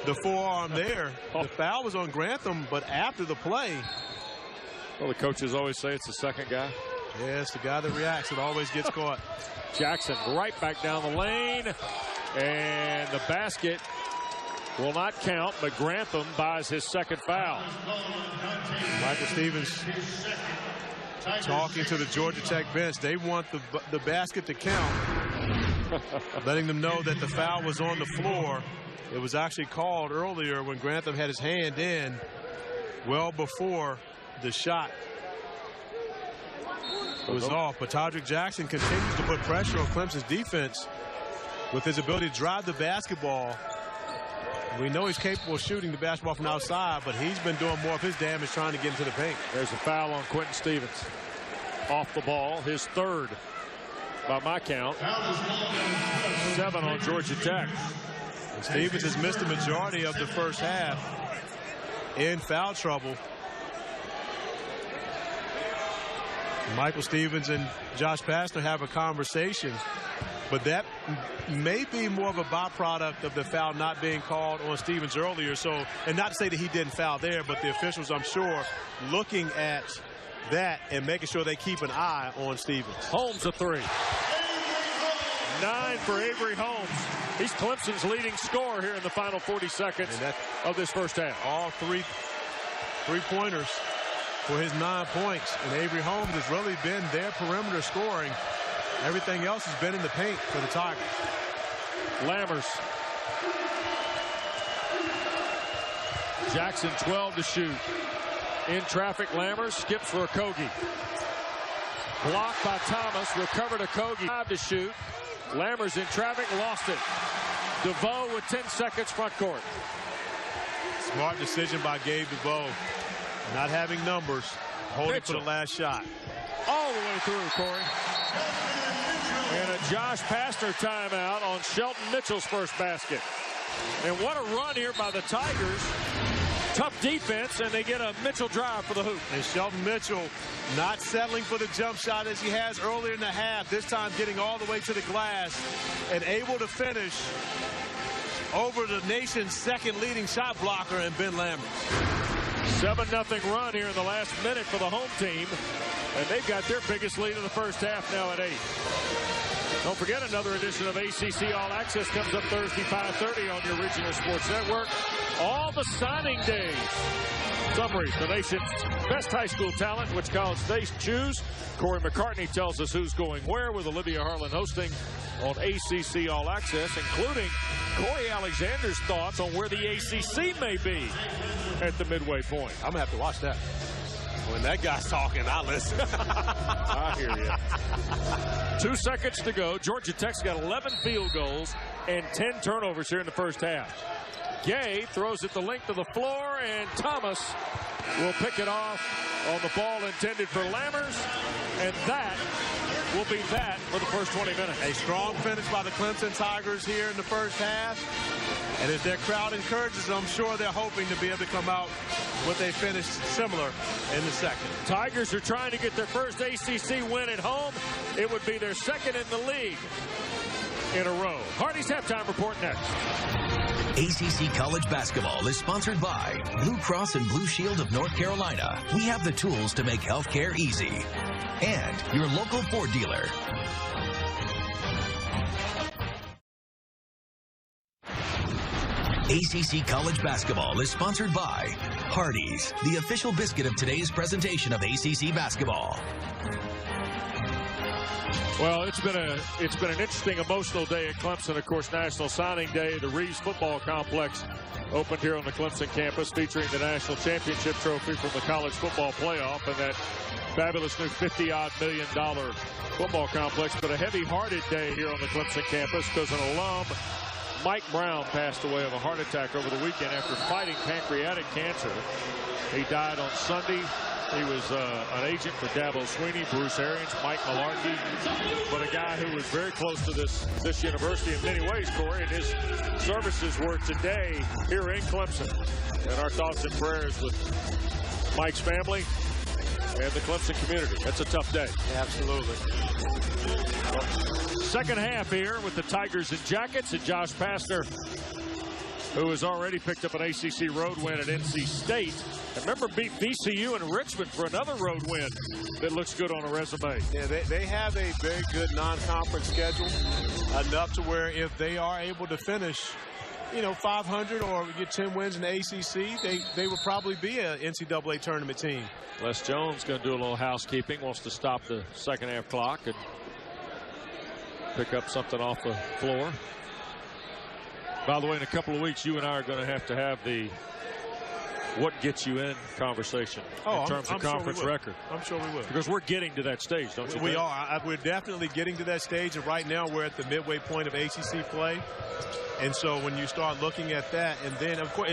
the forearm there. The foul was on Grantham, but after the play. Well, the coaches always say it's the second guy. Yeah, it's the guy that reacts that always gets caught. Jackson right back down the lane, and the basket will not count, but Grantham buys his 2nd foul. Michael Stevens talking to the Georgia Tech bench. They want the basket to count. letting them know that the foul was on the floor. It was actually called earlier when Grantham had his hand in well before the shot was off. But Todrick Jackson continues to put pressure on Clemson's defense with his ability to drive the basketball. We know he's capable of shooting the basketball from outside, but he's been doing more of his damage trying to get into the paint. There's a foul on Quentin Stevens. Off the ball, his third by my count. 7 on Georgia Tech. And Stevens has missed the majority of the first half in foul trouble. Michael Stevens and Josh Pastner have a conversation, but that may be more of a byproduct of the foul not being called on Stevens earlier. So, and not to say that he didn't foul there, but the officials, I'm sure, looking at that and making sure they keep an eye on Stevens. Holmes a 3. 9 for Avery Holmes. He's Clemson's leading scorer here in the final 40 seconds of this first half. All three-pointers for his 9 points. And Avery Holmes has really been their perimeter scoring. Everything else has been in the paint for the Tigers. Lammers. Jackson 12 to shoot. In traffic, Lammers skips for Okogie. Blocked by Thomas. Recovered Okogie. 5 to shoot. Lammers in traffic, lost it. DeVoe with 10 seconds front court. Smart decision by Gabe DeVoe. Not having numbers. Holding for the last shot. All the way through, Corey. And a Josh Pastner timeout on Shelton Mitchell's first basket. And what a run here by the Tigers. Tough defense, and they get a Mitchell drive for the hoop. And Shelton Mitchell not settling for the jump shot as he has earlier in the half. This time getting all the way to the glass and able to finish over the nation's second leading shot blocker in Ben Lammers. 7-0 run here in the last minute for the home team. And they've got their biggest lead in the first half now at 8. Don't forget, another edition of ACC All Access comes up Thursday, 5:30 on your regional sports network. All the signing days. Summaries, the nation's best high school talent, which college they choose. Corey McCartney tells us who's going where, with Olivia Harlan hosting on ACC All Access, including Corey Alexander's thoughts on where the ACC may be at the midway point. I'm going to have to watch that. When that guy's talking, I listen. I hear you. 2 seconds to go. Georgia Tech's got 11 field goals and 10 turnovers here in the first half. Gay throws it the length of the floor, and Thomas will pick it off on the ball intended for Lammers, and that will be that for the first 20 minutes. A strong finish by the Clemson Tigers here in the first half. And as their crowd encourages them, I'm sure they're hoping to be able to come out with a finish similar in the second. Tigers are trying to get their first ACC win at home. It would be their second in the league in a row. Hardy's halftime report next. ACC College Basketball is sponsored by Blue Cross and Blue Shield of North Carolina. We have the tools to make healthcare easy. And your local Ford dealer. ACC College Basketball is sponsored by Hardee's, the official biscuit of today's presentation of ACC basketball. Well, it's been an interesting, emotional day at Clemson. Of course, National Signing Day. The Reeves Football Complex opened here on the Clemson campus, featuring the national championship trophy from the college football playoff and that fabulous new $50-odd million football complex. But a heavy-hearted day here on the Clemson campus because an alum, Mike Brown, passed away of a heart attack over the weekend after fighting pancreatic cancer. He died on Sunday. He was an agent for Dabo Sweeney, Bruce Arians, Mike Malarkey, but a guy who was very close to this university in many ways, Corey, and his services were today here in Clemson. And our thoughts and prayers with Mike's family and the Clemson community. That's a tough day. Absolutely. Second half here with the Tigers in jackets and Josh Pastner, who has already picked up an ACC road win at NC State. And remember, beat VCU and Richmond for another road win that looks good on a resume. Yeah, they have a very good non-conference schedule, enough to where if they are able to finish, 500 or get 10 wins in the ACC, they would probably be an NCAA tournament team. Les Jones going to do a little housekeeping, wants to stop the second half clock. And pick up something off the floor. By the way, in a couple of weeks, you and I are going to have the what gets you in conversation in terms of conference record. I'm sure we will. Because we're getting to that stage, don't you think? We are. We're definitely getting to that stage, and right now we're at the midway point of ACC play. And so when you start looking at that, and then, of course,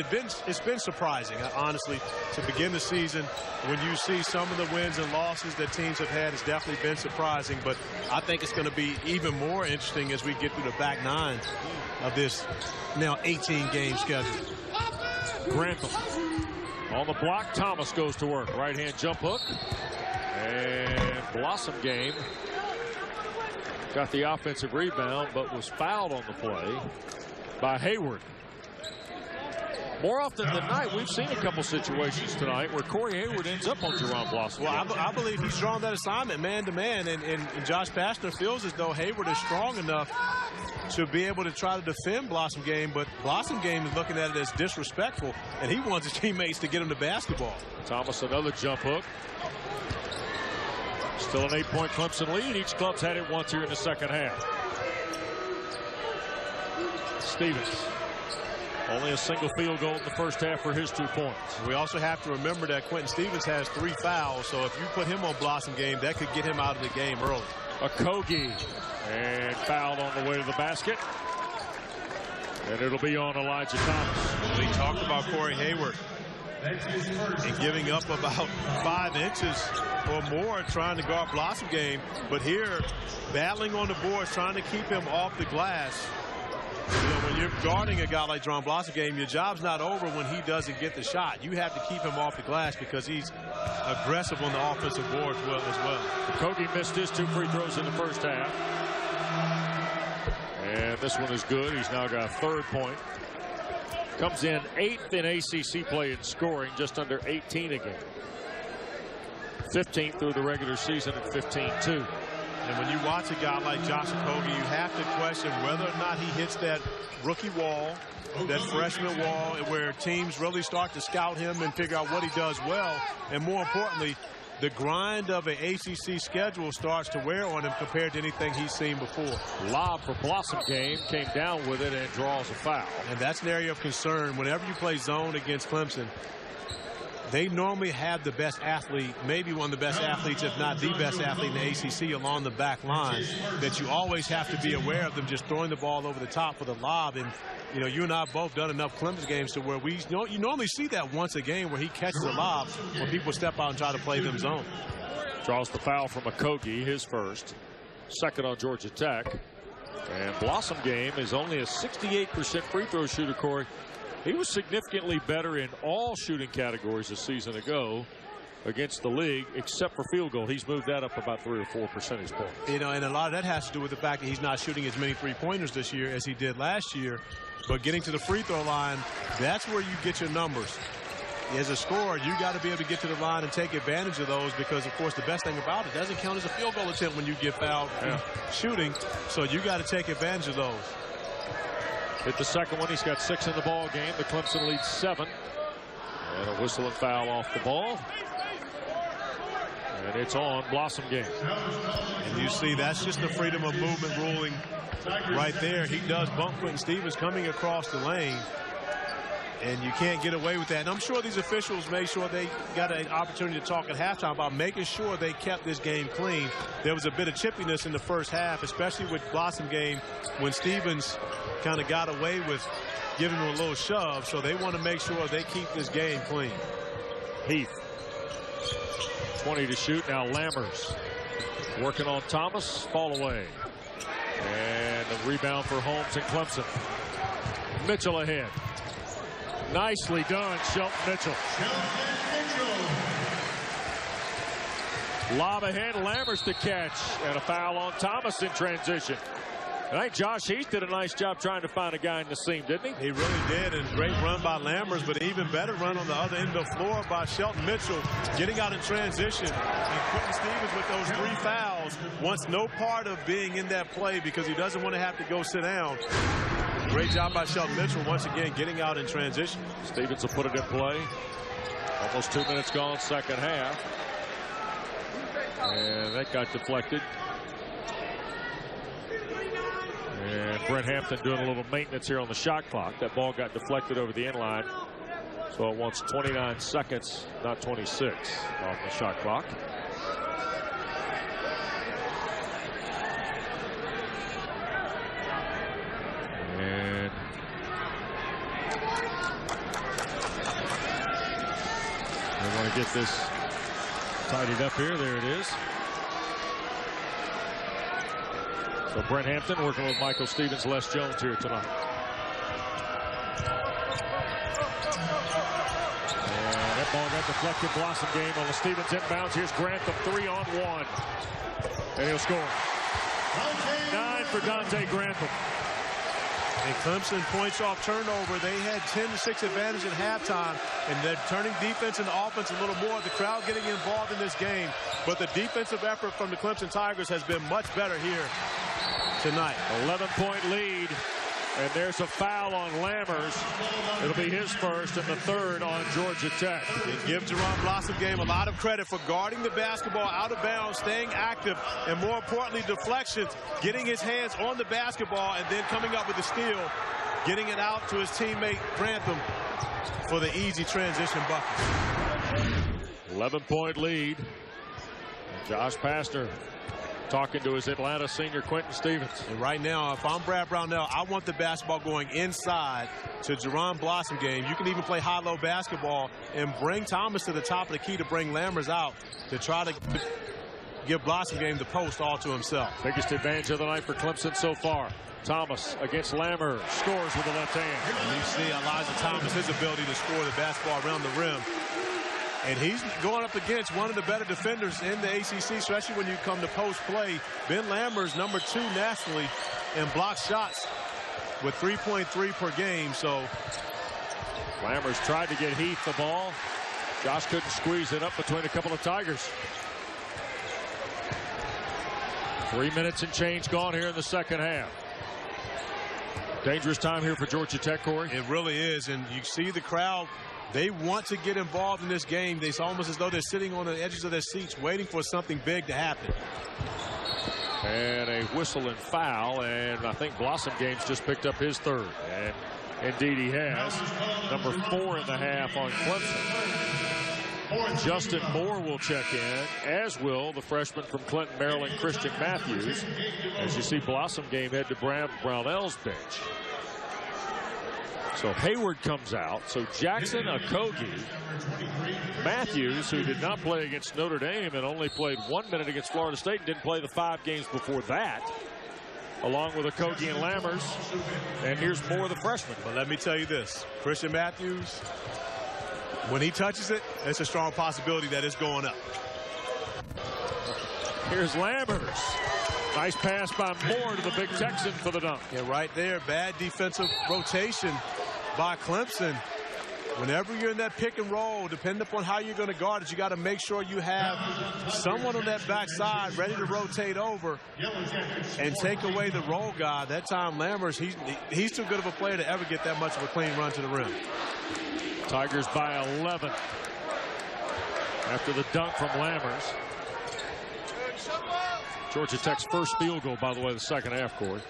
it's been surprising, honestly, to begin the season. When you see some of the wins and losses that teams have had, it's definitely been surprising. But I think it's going to be even more interesting as we get through the back nine of this now 18-game schedule. Grantham on the block. Thomas goes to work. Right-hand jump hook. And Blossom Game got the offensive rebound, but was fouled on the play by Hayward. More often than not, we've seen a couple situations tonight where Corey Hayward ends up on Jerron Blossom. Well, I believe he's drawn that assignment man-to-man, and Josh Pastner feels as though Hayward is strong enough to be able to try to defend Blossom Game, but Blossom Game is looking at it as disrespectful, and he wants his teammates to get him the basketball. Thomas, another jump hook. Still an 8-point Clemson lead. Each club's had it once here in the second half. Stevens, only a single field goal in the first half for his 2 points. We also have to remember that Quentin Stevens has 3 fouls, so if you put him on Blossom Game, that could get him out of the game early. Okogie, and fouled on the way to the basket. And it'll be on Elijah Thomas. We talked about Corey Hayward and giving up about 5 inches or more trying to guard Blossom Game, but here battling on the boards, trying to keep him off the glass. You know, when you're guarding a guy like Jerron Blossom Game, your job's not over when he doesn't get the shot. You have to keep him off the glass because he's aggressive on the offensive board as well. Okogie missed his 2 free throws in the first half. And this one is good. He's now got a 3rd point. Comes in 8th in ACC play in scoring, just under 18 a game. 15th through the regular season at 15-2. And when you watch a guy like Josh Okogie, you have to question whether or not he hits that rookie wall, that freshman wall, where teams really start to scout him and figure out what he does well. And more importantly, the grind of an ACC schedule starts to wear on him compared to anything he's seen before. Lob for Blossom Game, came down with it and draws a foul. And that's an area of concern. Whenever you play zone against Clemson, they normally have the best athlete, maybe one of the best athletes, if not the best athlete in the ACC along the back line, that you always have to be aware of them just throwing the ball over the top for the lob. And, you know, you and I have both done enough Clemson games to where you normally see that once a game where he catches a lob when people step out and try to play them zone. Draws the foul from Okogie, his first. 2nd on Georgia Tech. And Blossom Game is only a 68% free throw shooter, Corey. He was significantly better in all shooting categories a season ago against the league, except for field goal. He's moved that up about 3 or 4 percentage points. You know, and a lot of that has to do with the fact that he's not shooting as many 3-pointers this year as he did last year. But getting to the free throw line, that's where you get your numbers. As a scorer, you got to be able to get to the line and take advantage of those because, of course, the best thing about it doesn't count as a field goal attempt when you get fouled shooting. So you got to take advantage of those. Hit the second one. He's got 6 in the ball game. The Clemson leads 7. And a whistle and foul off the ball. And it's on Blossom Game. And you see that's just the freedom of movement ruling right there. He does bump Quentin Stevens coming across the lane. And you can't get away with that. And I'm sure these officials made sure they got an opportunity to talk at halftime about making sure they kept this game clean. There was a bit of chippiness in the first half, especially with Blossom Game when Stevens kind of got away with giving him a little shove. So they want to make sure they keep this game clean. Heath. 20 to shoot. Now Lammers working on Thomas. Fall away. And a rebound for Holmes and Clemson. Mitchell ahead. Nicely done, Shelton Mitchell. Lob ahead, Lammers to catch, and a foul on Thomas in transition. I think Josh Heath did a nice job trying to find a guy in the seam, didn't he? He really did, and great run by Lammers, but even better run on the other end of the floor by Shelton Mitchell, getting out in transition. And Quentin Stevens with those 3 fouls wants no part of being in that play because he doesn't want to have to go sit down. Great job by Shelton Mitchell once again getting out in transition. Stevens will put it in play. Almost 2 minutes gone, second half. And that got deflected. And Brent Hampton doing a little maintenance here on the shot clock. That ball got deflected over the end line. So it wants 29 seconds, not 26, off the shot clock. And they want to get this tidied up here. There it is. So Brent Hampton working with Michael Stevens, Les Jones here tonight. And that ball got deflected. Blossom game on the Stevens inbounds. Here's Grantham, 3-on-1. And he'll score. 9 for Dante Grantham. And Clemson points off turnover. They had 10-6 advantage at halftime, and they're turning defense into offense a little more. The crowd getting involved in this game, but the defensive effort from the Clemson Tigers has been much better here tonight. 11-point lead, and there's a foul on Lammers. It'll be his first and the third on Georgia Tech. And give Jerron Blossom game a lot of credit for guarding the basketball out of bounds, staying active, and more importantly, deflections, getting his hands on the basketball, and then coming up with the steal, getting it out to his teammate Grantham for the easy transition bucket. 11-point lead. Josh Pastner talking to his Atlanta senior Quentin Stevens. And right now, if I'm Brad Brownell, I want the basketball going inside to Jerron Blossom game. You can even play high-low basketball and bring Thomas to the top of the key to bring Lammers out to try to give Blossom game the post all to himself. Biggest advantage of the night for Clemson so far. Thomas against Lammers, scores with the left hand. And you see Elijah Thomas, his ability to score the basketball around the rim. And he's going up against one of the better defenders in the ACC, especially when you come to post play. Ben Lammers, number 2 nationally in block shots with 3.3 per game. So Lammers tried to get Heath the ball. Josh couldn't squeeze it up between a couple of Tigers. 3 minutes and change gone here in the second half. Dangerous time here for Georgia Tech, Corey. It really is, and you see the crowd. They want to get involved in this game. It's almost as though they're sitting on the edges of their seats waiting for something big to happen. And a whistle and foul, and I think Blossom Games just picked up his third. And indeed he has. Number 4 in the half on Clemson. Justin Moore will check in, as will the freshman from Clinton, Maryland, Christian Matthews. As you see, Blossom Game head to Brownell's bench. So Hayward comes out. So Jackson, Okogie, Matthews, who did not play against Notre Dame and only played 1 minute against Florida State and didn't play the 5 games before that, along with Okogie and Lammers. And here's Moore, the freshman. But let me tell you this, Christian Matthews, when he touches it, it's a strong possibility that it's going up. Here's Lammers. Nice pass by Moore to the big Texan for the dunk. Yeah, right there. Bad defensive rotation by Clemson. Whenever you're in that pick and roll, depending upon how you're going to guard it, you got to make sure you have someone on that backside ready to rotate over and take away the roll guy. That time, Lammers, he's too good of a player to ever get that much of a clean run to the rim. Tigers by 11 after the dunk from Lammers. Georgia Tech's first field goal, by the way, the second half, Corey.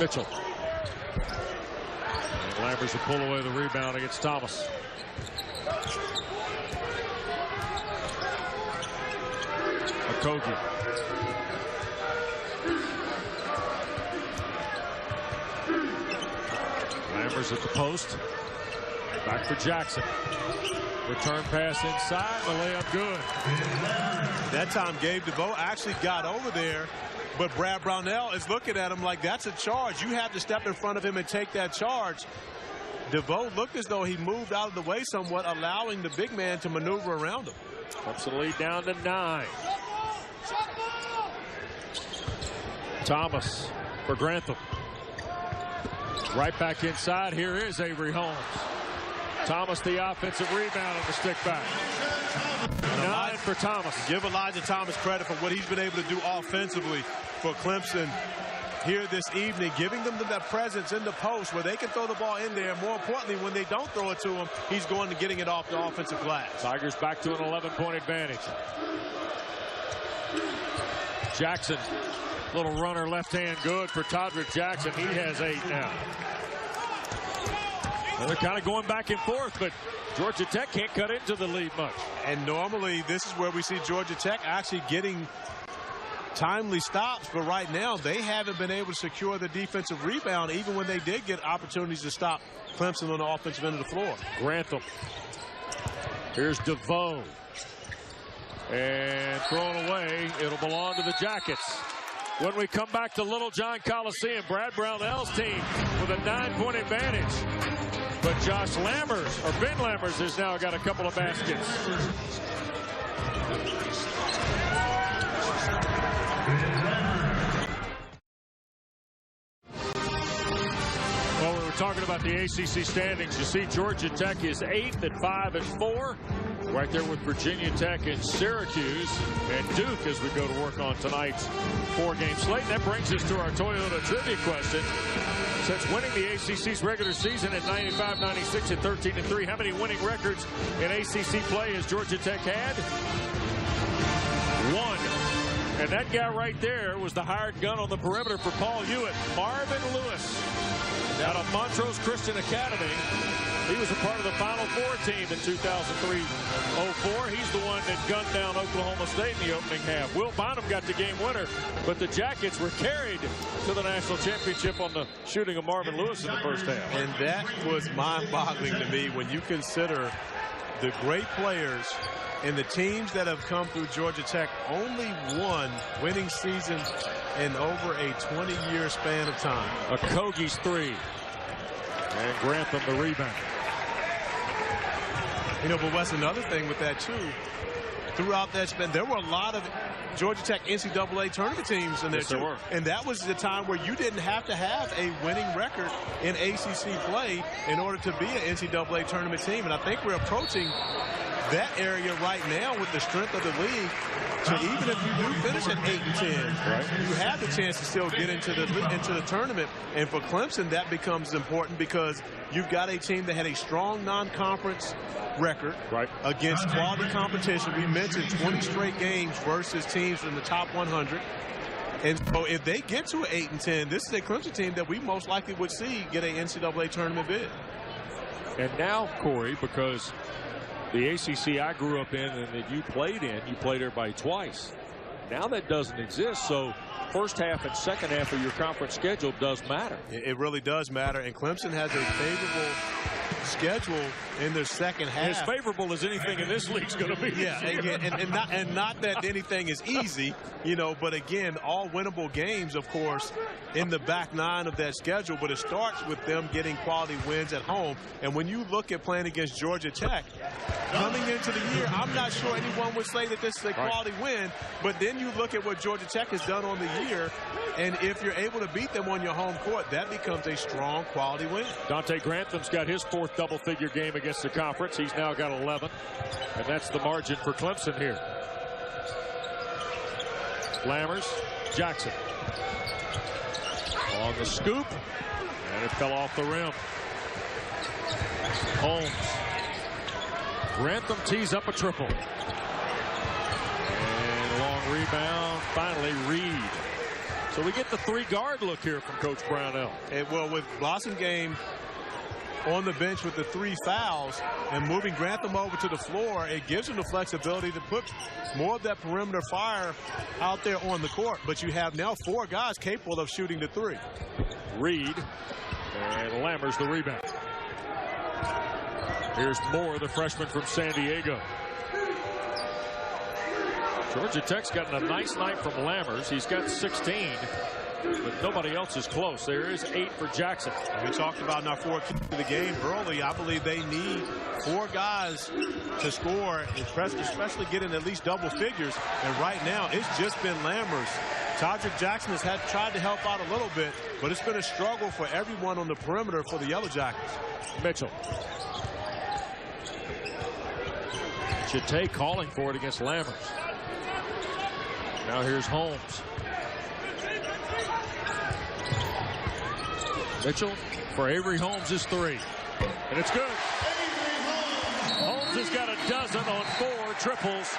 Mitchell. And Lammers will pull away the rebound against Thomas. Okogie. Lammers at the post. Back for Jackson. Return pass inside. The layup good. That time Gabe DeVoe actually got over there, but Brad Brownell is looking at him like that's a charge. You have to step in front of him and take that charge. DeVoe looked as though he moved out of the way somewhat, allowing the big man to maneuver around him. Clemson lead down to 9. Thomas for Grantham. Right back inside. Here is Avery Holmes. Thomas the offensive rebound on the stick back. 9 for Thomas. Give Elijah Thomas credit for what he's been able to do offensively for Clemson here this evening, giving them that presence in the post where they can throw the ball in there. More importantly, when they don't throw it to him, he's going to getting it off the offensive glass. Tigers back to an 11-point advantage. Jackson Little runner left hand good for Todrick Jackson. He has 8 now. Well, they're kind of going back and forth, but Georgia Tech can't cut into the lead much. And normally this is where we see Georgia Tech actually getting timely stops, but right now they haven't been able to secure the defensive rebound even when they did get opportunities to stop Clemson on the offensive end of the floor. Grantham. Here's DeVoe. And thrown away. It'll belong to the Jackets. When we come back to Littlejohn Coliseum, Brad Brownell's team with a 9-point advantage. But Josh Lammers, or Ben Lammers, has now got a couple of baskets. Well, we were talking about the ACC standings. You see Georgia Tech is 8th at 5-4. Right there with Virginia Tech and Syracuse and Duke as we go to work on tonight's 4-game slate. And that brings us to our Toyota trivia question. Since winning the ACC's regular season at 95-96 at 13-3, how many winning records in ACC play has Georgia Tech had? 1. And that guy right there was the hired gun on the perimeter for Paul Hewitt, Marvin Lewis, out of Montrose Christian Academy. He was a part of the Final Four team in 2003-04. He's the one that gunned down Oklahoma State in the opening half. Will Bonham got the game winner, but the Jackets were carried to the national championship on the shooting of Marvin Lewis in the first half. And that was mind-boggling to me when you consider the great players and the teams that have come through Georgia Tech. Only one winning season in over a 20-year span of time. Okogie's 3. And Grantham the rebound. You know, but Wes, another thing with that, too, throughout that span, there were a lot of Georgia Tech NCAA tournament teams in there, too. And that was the time where you didn't have to have a winning record in ACC play in order to be an NCAA tournament team. And I think we're approaching that area right now with the strength of the league. So even if you do finish at 8-10, right, you have the chance to still get into the tournament. And for Clemson, that becomes important because you've got a team that had a strong non-conference record against quality competition. We mentioned 20 straight games versus teams in the top 100. And so if they get to 8-10, this is a Clemson team that we most likely would see get an NCAA tournament bid. And now, Corey, because the ACC I grew up in and that you played everybody twice. Now that doesn't exist, so first half and second half of your conference schedule does matter. It really does matter, and Clemson has a favorable schedule in their second half. As favorable as anything in this league's going to be. Yeah, and not that anything is easy, you know, but again, all winnable games, of course, in the back 9 of that schedule, but it starts with them getting quality wins at home. And when you look at playing against Georgia Tech, coming into the year, I'm not sure anyone would say that this is a quality win, but then you look at what Georgia Tech has done on the year, and if you're able to beat them on your home court, that becomes a strong quality win. Dante Grantham's got his 4th double-figure game against the conference. He's now got 11, and that's the margin for Clemson here. Lammers, Jackson on the scoop, and it fell off the rim. Holmes. Grantham tees up a triple. And long rebound, finally Reed. So we get the 3-guard look here from Coach Brownell. And well, with Blossom Game on the bench with the 3 fouls and moving Grantham over to the floor, it gives him the flexibility to put more of that perimeter fire out there on the court. But you have now 4 guys capable of shooting the 3. Reed and Lammers the rebound. Here's Moore, the freshman from San Diego. Georgia Tech's gotten a nice night from Lammers. He's got 16. But nobody else is close. There is 8 for Jackson. We talked about in our 4 keys of the game early. I believe they need 4 guys to score, especially getting at least double figures. And right now, it's just been Lammers. Todrick Jackson has tried to help out a little bit, but it's been a struggle for everyone on the perimeter for the Yellow Jackets. Mitchell. Chite calling for it against Lammers. Now here's Holmes. Mitchell for Avery Holmes is 3. And it's good. Holmes has got a dozen on 4 triples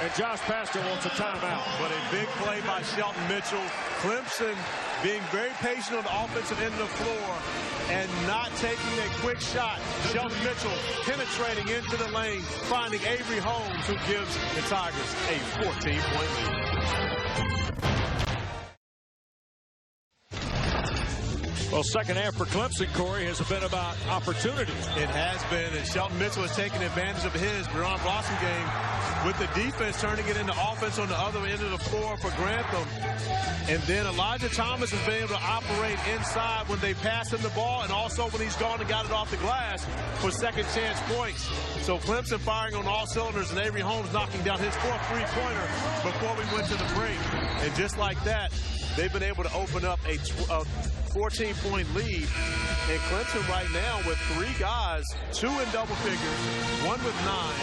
And Josh Pastner wants a timeout. But a big play by Shelton Mitchell. Clemson being very patient on the offensive end of the floor and not taking a quick shot. Shelton Mitchell penetrating into the lane, finding Avery Holmes, who gives the Tigers a 14-point lead. Well, second half for Clemson, Corey, has been about opportunity. It has been, and Shelton Mitchell has taken advantage of his Ron Blossom game with the defense turning it into offense on the other end of the floor for Grantham. And then Elijah Thomas has been able to operate inside when they pass him the ball, and also when he's gone and got it off the glass for second chance points. So Clemson firing on all cylinders, and Avery Holmes knocking down his fourth three-pointer before we went to the break. And just like that, they've been able to open up a 14-point lead. And Clemson right now with 3 guys, 2 in double figures, 1 with 9,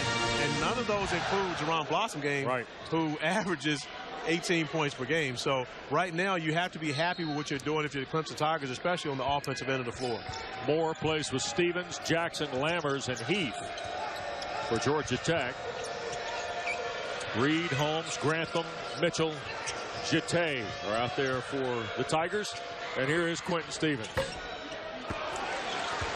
and none of those includes Ron Blossom game, right, who averages 18 points per game. So right now you have to be happy with what you're doing if you're the Clemson Tigers, especially on the offensive end of the floor. Moore plays with Stevens, Jackson, Lammers, and Heath for Georgia Tech. Reed, Holmes, Grantham, Mitchell, Jeté are out there for the Tigers. And here is Quentin Stevens.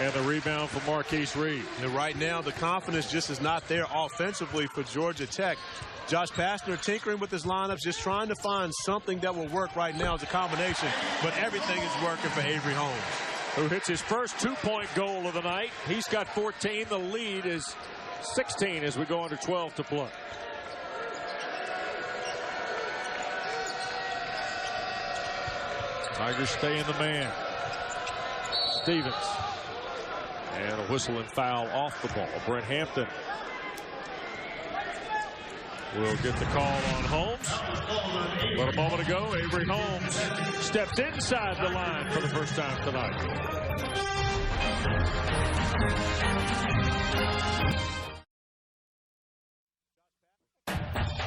And the rebound for Marquise Reed. And right now the confidence just is not there offensively for Georgia Tech. Josh Pastner tinkering with his lineups, just trying to find something that will work right now as a combination. But everything is working for Avery Holmes, who hits his first 2-point goal of the night. He's got 14. The lead is 16 as we go under 12 to play. Tigers stay in the man. Stevens. And a whistle and foul off the ball. Brent Hampton will get the call on Holmes. But a moment ago, Avery Holmes stepped inside the line for the first time tonight.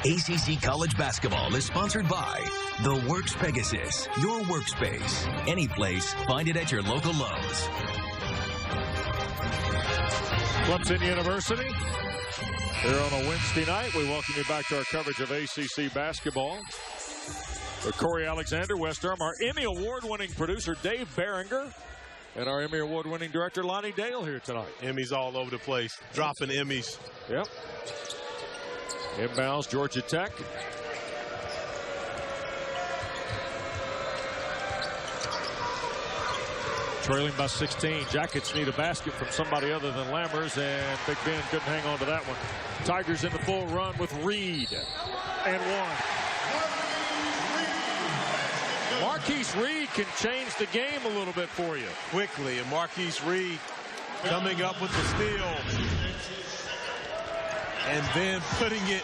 ACC College Basketball is sponsored by The Works Pegasus, your workspace. Any place, find it at your local Lowe's. Clemson University. Here on a Wednesday night, we welcome you back to our coverage of ACC basketball. With Corey Alexander, West Durham, our Emmy Award-winning producer, Dave Behringer, and our Emmy Award-winning director, Lonnie Dale, here tonight. Emmys all over the place, dropping Emmys. Yep. Inbounds, Georgia Tech. Trailing by 16. Jackets need a basket from somebody other than Lammers, and Big Ben couldn't hang on to that one. Tigers in the full run with Reed and 1. Marquise Reed can change the game a little bit for you. Quickly, and Marquise Reed coming up with the steal. And then putting it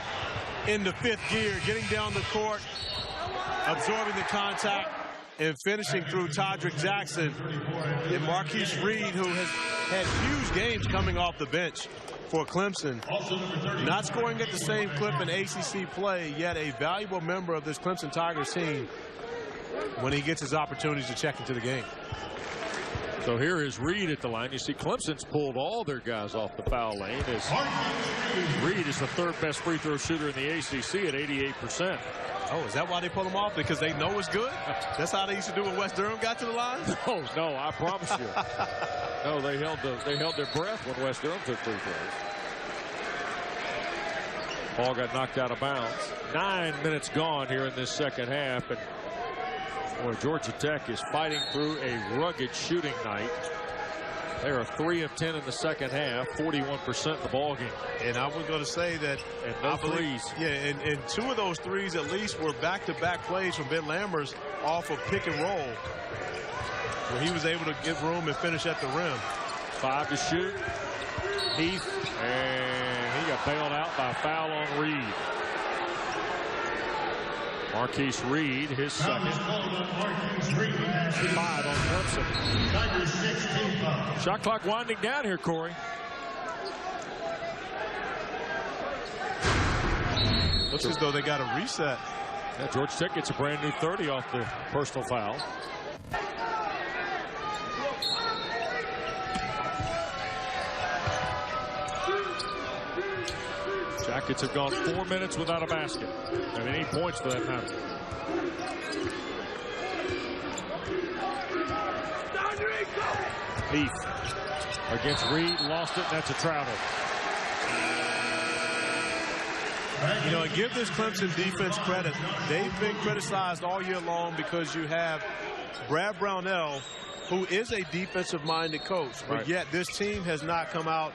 into 5th gear, getting down the court, absorbing the contact, and finishing through Todrick Jackson. And Marquise Reed, who has had huge games coming off the bench for Clemson, not scoring at the same clip in ACC play, yet a valuable member of this Clemson Tigers team when he gets his opportunities to check into the game. So here is Reed at the line. You see Clemson's pulled all their guys off the foul lane. As Reed is the 3rd best free throw shooter in the ACC at 88%. Oh, is that why they pull him off? Because they know it's good? That's how they used to do when West Durham got to the line? No, I promise you. No, they held their breath when West Durham took free throws. Ball got knocked out of bounds. 9 minutes gone here in this second half. And boy, Georgia Tech is fighting through a rugged shooting night. They are 3 of 10 in the second half, 41% in the ball game. And I was going to say that, and no threes. Yeah, and 2 of those threes at least were back-to-back plays from Ben Lammers off of pick and roll, where he was able to give room and finish at the rim. 5 to shoot. Heath, and he got bailed out by a foul on Reed. Marquise Reed, his second. 5 on Clemson. Shot clock winding down here, Corey. Looks as though they got a reset. Yeah, Georgia Tech gets a brand new 30 off the personal foul. Rockets have gone 4 minutes without a basket. And any points for that matter. Heath against Reed, lost it, and that's a travel. You know, give this Clemson defense credit. They've been criticized all year long because you have Brad Brownell, who is a defensive-minded coach, but yet this team has not come out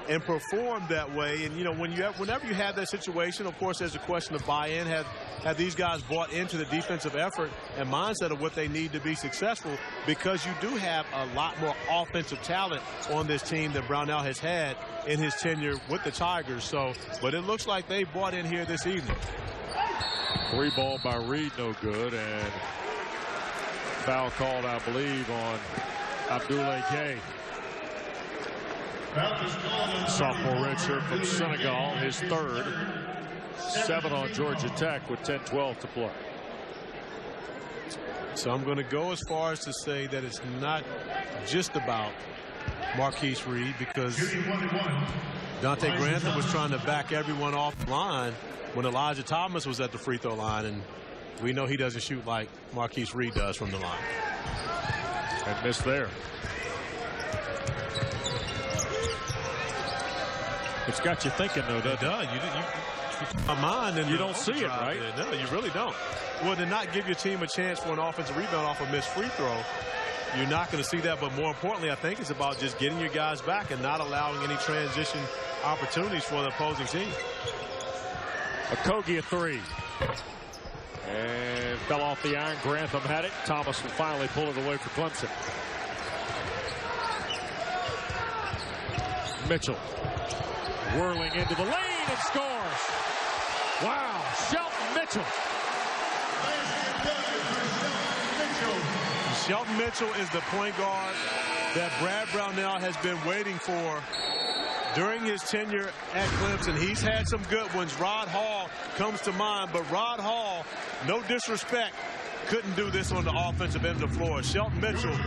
and performed that way. And, you know, whenever you have that situation, of course, there's a question of buy-in. Have these guys bought into the defensive effort and mindset of what they need to be successful? Because you do have a lot more offensive talent on this team than Brownell has had in his tenure with the Tigers. So, but it looks like they bought in here this evening. 3 ball by Reed, no good, and foul called, I believe, on Abdoulaye Gay. Sophomore redshirt from Senegal, his 3rd. 7 on Georgia Tech with 10-12 to play. So I'm going to go as far as to say that it's not just about Marquise Reed, because Dante Grantham was trying to back everyone off the line when Elijah Thomas was at the free throw line, and we know he doesn't shoot like Marquise Reed does from the line. And missed there. It's got you thinking, though, doesn't it? My mind, and you don't see it, right? No, you really don't. Well, to not give your team a chance for an offensive rebound off a missed free throw, you're not going to see that. But more importantly, I think it's about just getting your guys back and not allowing any transition opportunities for the opposing team. Okogie a 3. And fell off the iron. Grantham had it. Thomas will finally pull it away for Clemson. Mitchell whirling into the lane and scores. Wow, Shelton Mitchell. Shelton Mitchell is the point guard that Brad Brownell has been waiting for during his tenure at Clemson. He's had some good ones. Rod Hall comes to mind, but Rod Hall, no disrespect, couldn't do this on the offensive end of the floor. Shelton Mitchell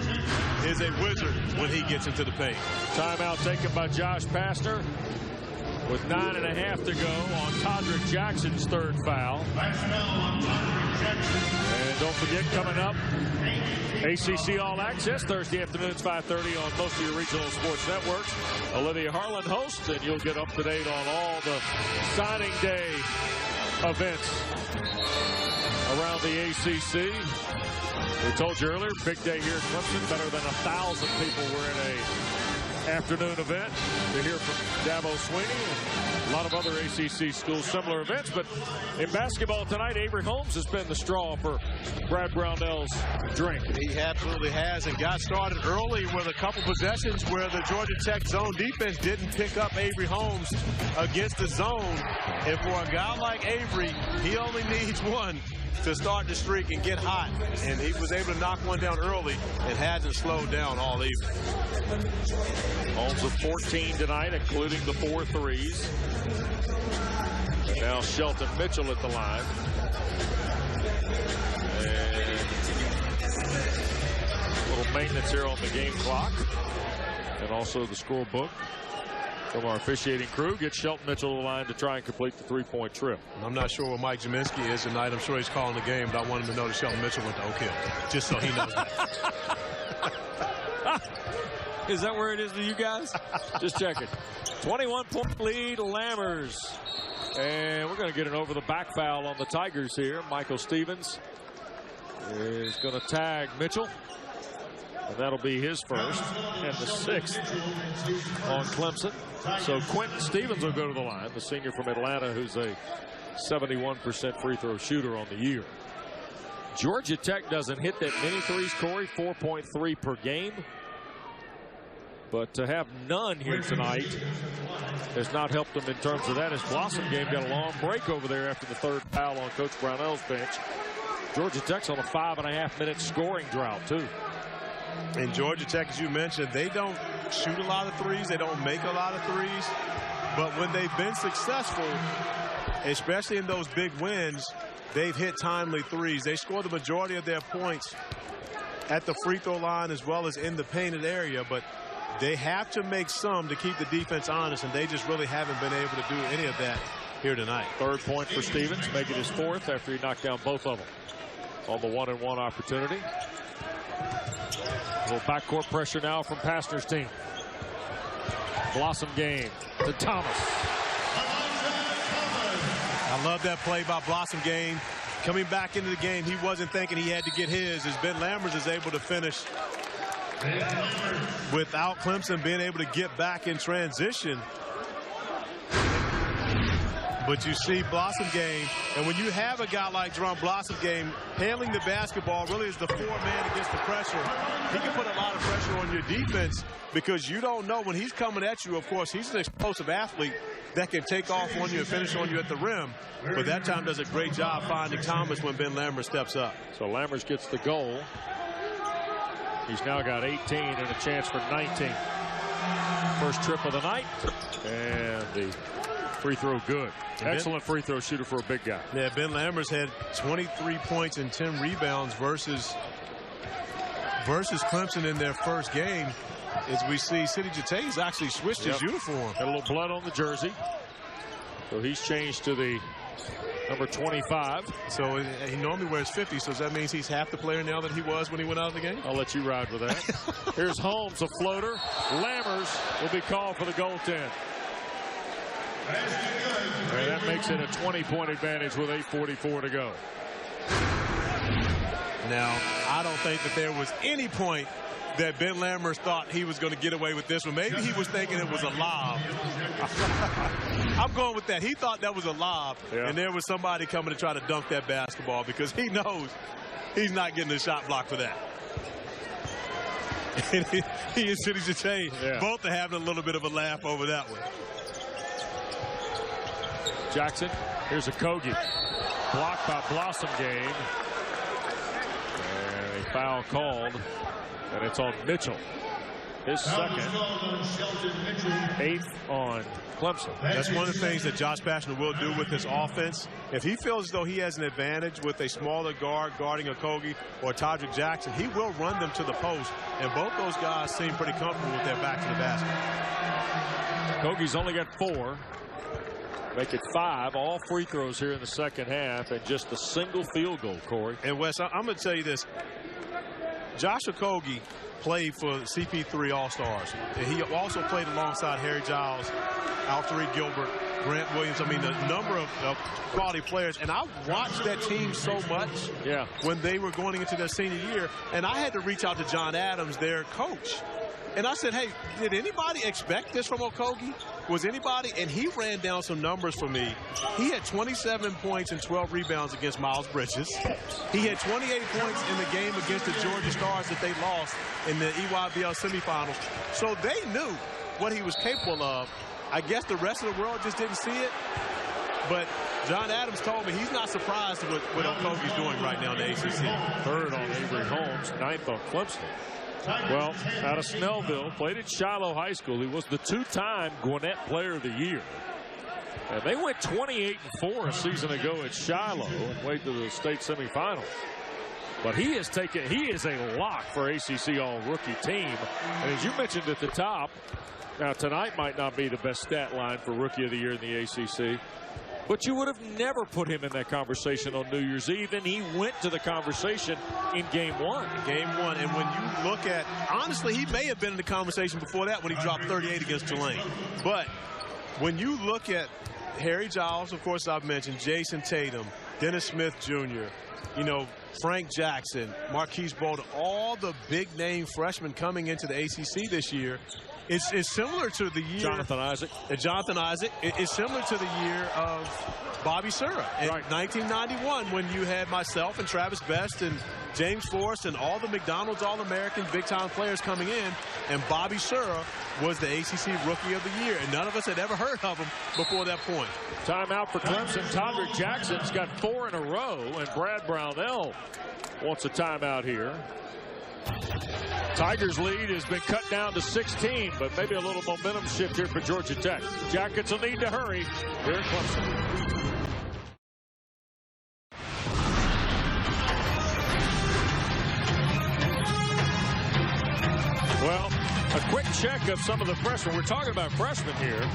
is a wizard when he gets into the paint. Timeout taken by Josh Pastner with 9.5 to go on Todrick Jackson's 3rd foul. And don't forget, coming up, ACC All Access Thursday afternoons 5:30 on most of your regional sports networks. Olivia Harlan hosts, and you'll get up to date on all the signing day events around the ACC. We told you earlier, big day here at Clemson. Better than 1,000 people were in a afternoon event to hear from Dabo Sweeney and a lot of other ACC schools, similar events. But in basketball tonight, Avery Holmes has been the straw for Brad Brownell's drink. He absolutely has, and got started early with a couple possessions where the Georgia Tech zone defense didn't pick up Avery Holmes against the zone. And for a guy like Avery, he only needs one to start the streak and get hot, and he was able to knock one down early and hasn't slowed down all evening. Holmes with 14 tonight, including the 4 threes. Now Shelton Mitchell at the line. And a little maintenance here on the game clock, and also the scorebook from our officiating crew. Gets Shelton Mitchell to the line to try and complete the 3-point trip. I'm not sure where Mike Jaminski is tonight. I'm sure he's calling the game, but I want him to know that Shelton Mitchell went to Oak Hill, just so he knows that. Is that where it is to you guys? Just checking. 21-point lead, Lammers. And we're going to get an over-the-back foul on the Tigers here. Michael Stevens is going to tag Mitchell. And that'll be his first and the 6th on Clemson. So Quentin Stevens will go to the line, the senior from Atlanta, who's a 71% free throw shooter on the year. Georgia Tech doesn't hit that many threes, Corey, 4.3 per game. But to have none here tonight has not helped them in terms of that. His Blossom game got a long break over there after the 3rd foul on Coach Brownell's bench. Georgia Tech's on a 5.5-minute scoring drought, too. And Georgia Tech, as you mentioned, they don't shoot a lot of threes. They don't make a lot of threes. But when they've been successful, especially in those big wins, they've hit timely threes. They score the majority of their points at the free throw line as well as in the painted area. But they have to make some to keep the defense honest, and they just really haven't been able to do any of that here tonight. Third point for Stevens, making his fourth after he knocked down both of them on the 1-and-1 opportunity. A little backcourt pressure now from Pastner's team. Blossom game to Thomas. I love that play by Blossom game. Coming back into the game, he wasn't thinking he had to get his, as Ben Lammers is able to finish without Clemson being able to get back in transition. But you see Blossom game, and when you have a guy like Jerome Blossom game handling the basketball really is the four-man against the pressure, he can put a lot of pressure on your defense because you don't know when he's coming at you. Of course, he's an explosive athlete that can take off on you and finish on you at the rim. But that time does a great job finding Thomas when Ben Lammers steps up. So Lammers gets the goal. He's now got 18 and a chance for 19. First trip of the night, and the free throw good. Excellent free throw shooter for a big guy. Yeah, Ben Lammers had 23 points and 10 rebounds versus Clemson in their first game. As we see, City Jatae's actually switched his uniform. Got a little blood on the jersey. So he's changed to the number 25. So he normally wears 50, so that means he's half the player now that he was when he went out of the game? I'll let you ride with that. Here's Holmes, a floater. Lammers will be called for the goaltend. And that makes it a 20-point advantage with 8:44 to go. Now, I don't think that there was any point that Ben Lammers thought he was going to get away with this one. Maybe he was thinking it was a lob. I'm going with that. He thought that was a lob, and there was somebody coming to try to dunk that basketball because he knows he's not getting a shot block for that. He and City Jatae both are having a little bit of a laugh over that one. Jackson, here's a Kogi. Blocked by Blossom game. And a foul called. And it's on Mitchell. His second. 8th on Clemson. That's one of the things that Josh Pastner will do with his offense. If he feels as though he has an advantage with a smaller guard guarding a Kogi or Todrick Jackson, he will run them to the post. And both those guys seem pretty comfortable with their back to the basket. Kogi's only got 4. Make it 5. All free throws here in the second half, and just a single field goal, Corey. And Wes, I'm going to tell you this. Josh Okogie played for CP3 All-Stars. And he also played alongside Harry Giles, Alfred Gilbert, Grant Williams. I mean, the number of quality players. And I watched that team so much when they were going into their senior year. And I had to reach out to John Adams, their coach. And I said, hey, did anybody expect this from Okogie? Was anybody? And he ran down some numbers for me. He had 27 points and 12 rebounds against Miles Bridges. He had 28 points in the game against the Georgia Stars that they lost in the EYBL semifinals. So they knew what he was capable of. I guess the rest of the world just didn't see it. But John Adams told me he's not surprised with what Okogie's doing right now in the ACC. 3rd on Avery Holmes, 9th on Clemson. Well, out of Snellville, played at Shiloh High School. He was the 2-time Gwinnett Player of the Year. And they went 28-4 a season ago at Shiloh and went to the state semifinals. But he is a lock for ACC All-Rookie team. And as you mentioned at the top, now tonight might not be the best stat line for Rookie of the Year in the ACC. But you would have never put him in that conversation on New Year's Eve, and he went to the conversation in Game 1. Game 1, and when you look at, honestly, he may have been in the conversation before that when he dropped 38 against Tulane. But when you look at Harry Giles, of course, I've mentioned, Jason Tatum, Dennis Smith Jr., you know, Frank Jackson, Marquise Bolden, all the big-name freshmen coming into the ACC this year. It's similar to the year. Jonathan Isaac. It's similar to the year of Bobby Sura in 1991 when you had myself and Travis Best and James Forrest and all the McDonald's All-American big-time players coming in, and Bobby Sura was the ACC Rookie of the Year, and none of us had ever heard of him before that point. Timeout for Clemson. Todrick Jackson's got 4 in a row, and Brad Brownell wants a timeout here. Tigers' lead has been cut down to 16, but maybe a little momentum shift here for Georgia Tech. Jackets will need to hurry here at Clemson. Well, A quick check of some of the freshmen. We're talking about freshmen here.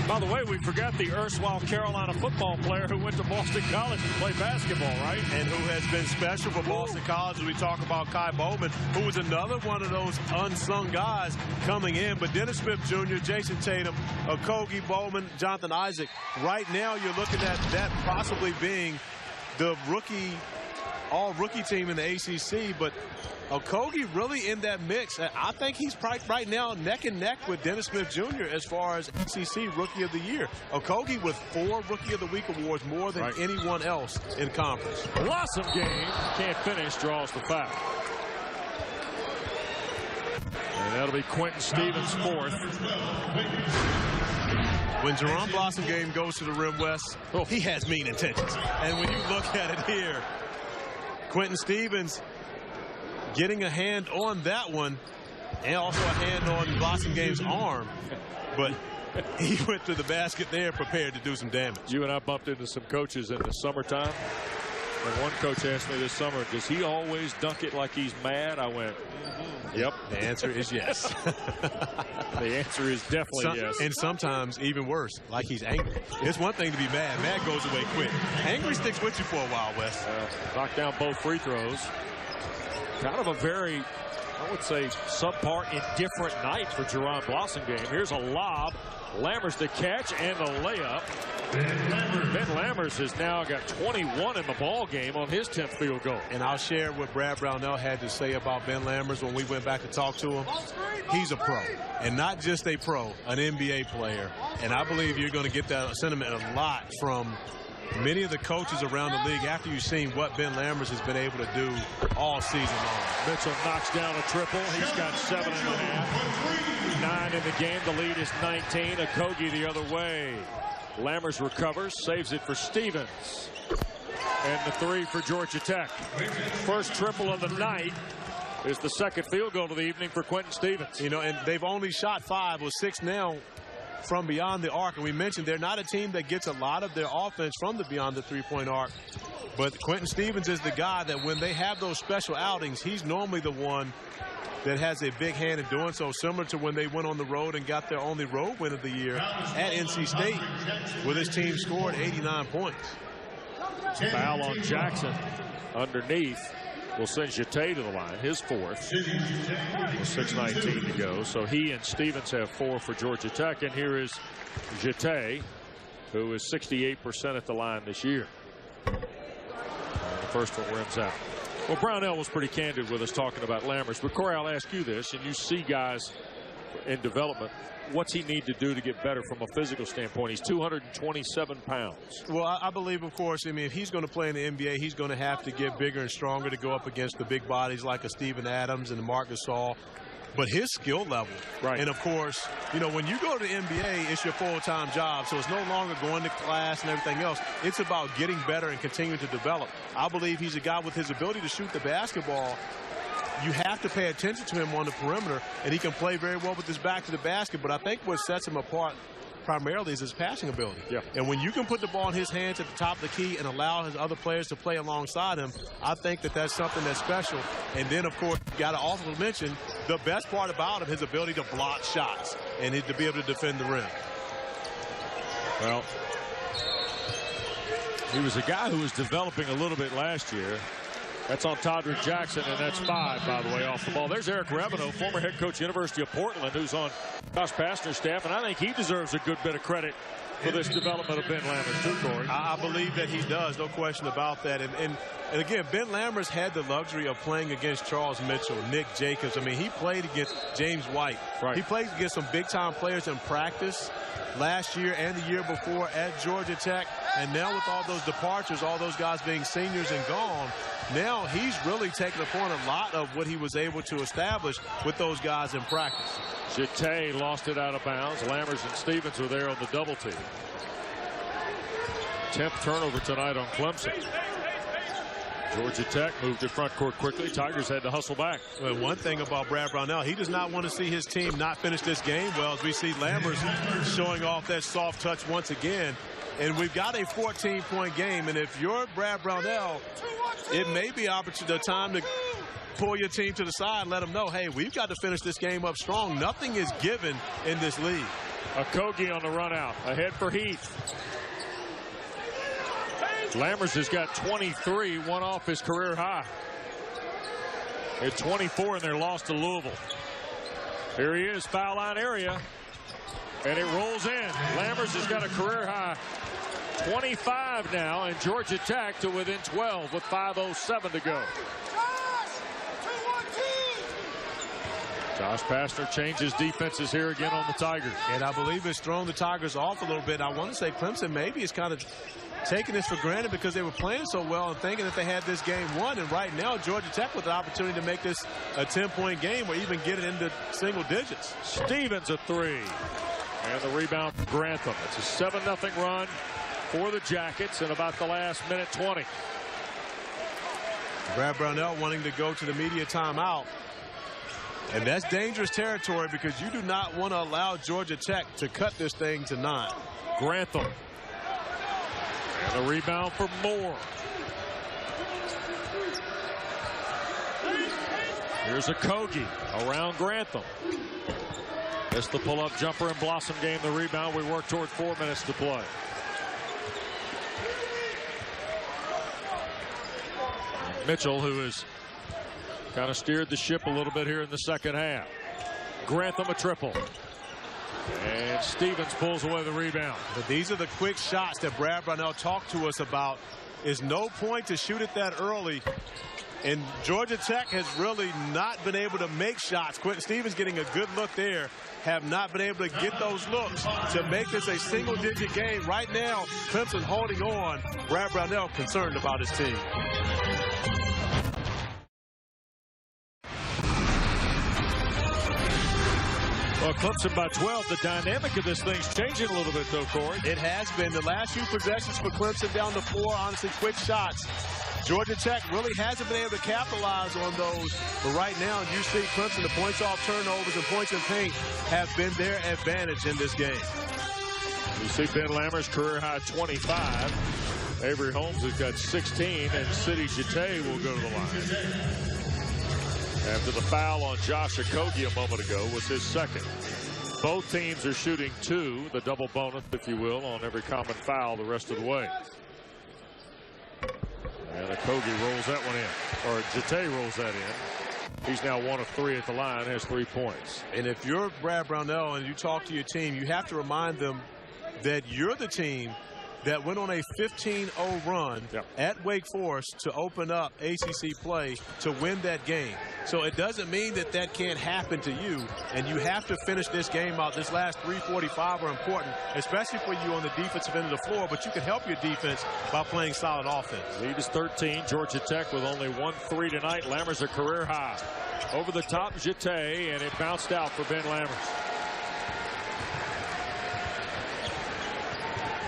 By the way, we forgot the erstwhile Carolina football player who went to Boston College to play basketball, right? And who has been special for Boston College as we talk about Kai Bowman, who was another one of those unsung guys coming in. But Dennis Smith Jr., Jason Tatum, Okogie, Bowman, Jonathan Isaac. Right now you're looking at that possibly being the all-rookie team in the ACC, but Okogie really in that mix. I think he's right now neck and neck with Dennis Smith Jr. as far as ACC Rookie of the Year. Okogie with 4 Rookie of the Week awards, more than anyone else in conference. Blossom game, can't finish, draws the foul. And that'll be Quentin Stevens' 4th. When Jerron Blossom game goes to the rim, Wes, he has mean intentions. And when you look at it here, Quentin Stevens getting a hand on that one, and also a hand on Blossom Game's arm. But he went to the basket there prepared to do some damage. You and I bumped into some coaches in the summertime. And one coach asked me this summer, does he always dunk it like he's mad? I went, yep. The answer is yes. The answer is definitely yes. And sometimes even worse, like he's angry. It's one thing to be mad. Mad goes away quick. Angry sticks with you for a while, Wes. Knocked down both free throws. Kind of a very, I would say, subpar, indifferent night for Jerron Blossom game. Here's a lob. Lammers the catch and the layup. Ben Lammers has now got 21 in the ball game on his 10th field goal. And I'll share what Brad Brownell had to say about Ben Lammers when we went back to talk to him. He's a pro, and not just a pro, an NBA player. And I believe you're going to get that sentiment a lot from many of the coaches around the league after you've seen what Ben Lammers has been able to do all season long. Mitchell knocks down a triple. He's got 7.5. 9 in the game. The lead is 19. Okogie the other way. Lammers recovers, saves it for Stevens. And the 3 for Georgia Tech. First triple of the night is the second field goal of the evening for Quentin Stevens. You know, and they've only shot 5 with 6 now from beyond the arc. And we mentioned they're not a team that gets a lot of their offense from the beyond the three-point arc. But Quentin Stevens is the guy that when they have those special outings, he's normally the one that has a big hand in doing so, similar to when they went on the road and got their only road win of the year at NC State, where this team scored 89 points. Foul on Jackson underneath will send Jeté to the line, his 4th. With 6:19 to go. So he and Stevens have 4 for Georgia Tech. And here is Jeté, who is 68% at the line this year. The first one rims out. Well, Brownell was pretty candid with us talking about Lammers. But Corey, I'll ask you this, and you see guys in development. What's he need to do to get better from a physical standpoint? He's 227 pounds. Well, I believe, of course, I mean, if he's going to play in the NBA, he's going to have to get bigger and stronger to go up against the big bodies like a Steven Adams and a Marc Gasol. But his skill level, and of course, you know, when you go to the NBA, it's your full-time job, so it's no longer going to class and everything else. It's about getting better and continuing to develop. I believe he's a guy with his ability to shoot the basketball. You have to pay attention to him on the perimeter, and he can play very well with his back to the basket. But I think what sets him apart primarily is his passing ability. And when you can put the ball in his hands at the top of the key and allow his other players to play alongside him, I think that that's something that's special. And then, of course, you got to also mention the best part about him, his ability to block shots and to be able to defend the rim. Well, he was a guy who was developing a little bit last year. That's on Todrick Jackson, and that's 5, by the way, off the ball. There's Eric Reveneau, former head coach, University of Portland, who's on Josh Pastner's staff, and I think he deserves a good bit of credit for this development of Ben Lammers, too, Corey. I believe that he does, no question about that. And again, Ben Lammers had the luxury of playing against Charles Mitchell, Nick Jacobs. I mean, he played against James White. He played against some big-time players in practice last year and the year before at Georgia Tech. And now with all those departures, all those guys being seniors and gone, now he's really taken upon a lot of what he was able to establish with those guys in practice. Jeté lost it out of bounds. Lammers and Stevens were there on the double team. 10th turnover tonight on Clemson. Georgia Tech moved to front court quickly. Tigers had to hustle back. Well, one thing about Brad Brownell, he does not want to see his team not finish this game well, as we see Lammers showing off that soft touch once again. And we've got a 14-point game, and if you're Brad Brownell, it may be the time to pull your team to the side and let them know, hey, we've got to finish this game up strong. Nothing is given in this league. Okogie on the run out. Ahead for Heath. Lammers has got 23, one off his career high. At 24 in their loss to Louisville. Here he is, foul line area. And it rolls in. Lammers has got a career high 25 now, and Georgia Tech to within 12 with 5:07 to go. Josh Pastner changes defenses here again on the Tigers. And I believe it's thrown the Tigers off a little bit. I want to say Clemson maybe is kind of taking this for granted because they were playing so well and thinking that they had this game won. And right now, Georgia Tech with the opportunity to make this a 10-point game or even get it into single digits. Stevens a three. And the rebound from Grantham. It's a 7-0 run for the Jackets in about the last minute 20. Brad Brownell wanting to go to the media timeout. And that's dangerous territory because you do not want to allow Georgia Tech to cut this thing to 9. Grantham. And the rebound for Moore. Here's Okogie around Grantham. Missed the pull-up jumper and Blossom game the rebound. We work toward 4 minutes to play. Mitchell, who has kind of steered the ship a little bit here in the second half. Grantham a triple. And Stevens pulls away the rebound. But these are the quick shots that Brad Brownell talked to us about. Is no point to shoot it that early. And Georgia Tech has really not been able to make shots. Quentin Stevens getting a good look there. Have not been able to get those looks to make this a single-digit game. Right now, Clemson holding on. Brad Brownell concerned about his team. Well, Clemson by 12. The dynamic of this thing's changing a little bit, though, Corey. It has been. The last few possessions for Clemson down to 4, honestly, quick shots. Georgia Tech really hasn't been able to capitalize on those. But right now, you see Clemson, the points off turnovers and points in paint have been their advantage in this game. You see Ben Lammers career high 25. Avery Holmes has got 16, and Sidi Jete will go to the line. After the foul on Josh Okogie a moment ago was his second. Both teams are shooting 2, the double bonus, if you will, on every common foul the rest of the way. And Okogie rolls that one in, or Jete rolls that in. He's now 1 of 3 at the line, has 3 points. And if you're Brad Brownell and you talk to your team, you have to remind them that you're the team that went on a 15-0 run at Wake Forest to open up ACC play to win that game. So it doesn't mean that that can't happen to you, and you have to finish this game out. This last 3:45 are important, especially for you on the defensive end of the floor, but you can help your defense by playing solid offense. Lead is 13. Georgia Tech with only 1 3 tonight. Lammers a career high. Over the top, Jete, and it bounced out for Ben Lammers.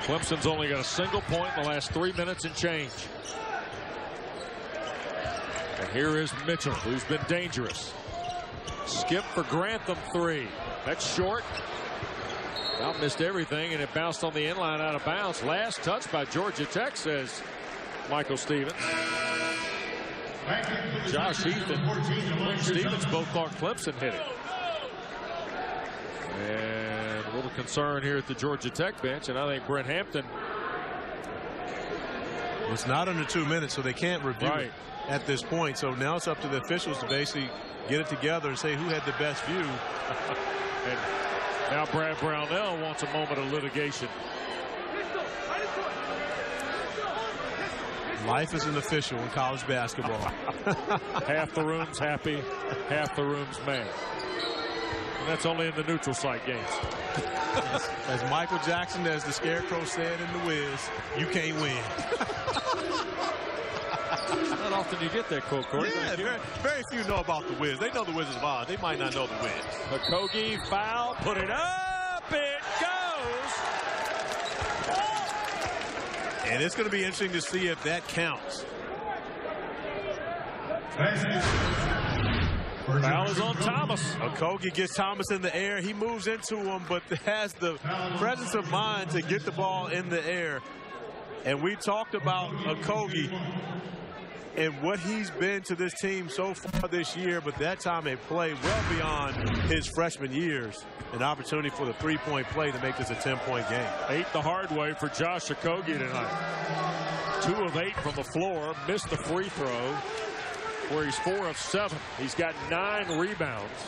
Clemson's only got a single point in the last 3 minutes and change. And here is Mitchell, who's been dangerous. Skip for Grantham 3. That's short. About missed everything, and it bounced on the inline out of bounds. Last touch by Georgia Tech, says Michael Stevens. Josh Heath and Stevens both thought Clemson hit it. And a little concern here at the Georgia Tech bench, and I think Brent Hampton. It's not under 2 minutes, so they can't review it at this point. So now it's up to the officials to basically get it together and say who had the best view. And now Brad Brownell wants a moment of litigation. Life is an official in college basketball. Half the room's happy, half the room's mad. And that's only in the neutral site games. As Michael Jackson, as the Scarecrow said in The Wiz, you can't win. Not often you get that quote, Corey. Yeah, very few know about The Wiz. They know The Wiz is live. They might not know The Wiz. Okogie foul, put it up, it goes. And it's going to be interesting to see if that counts. Foul is on Thomas. Okogie gets Thomas in the air. He moves into him, but has the presence of mind to get the ball in the air. And we talked about Okogie and what he's been to this team so far this year, but that time they played well beyond his freshman years. An opportunity for the three-point play to make this a 10-point game. 8 the hard way for Josh Okogie tonight. 2 of 8 from the floor. Missed the free throw where he's 4 of 7. He's got 9 rebounds.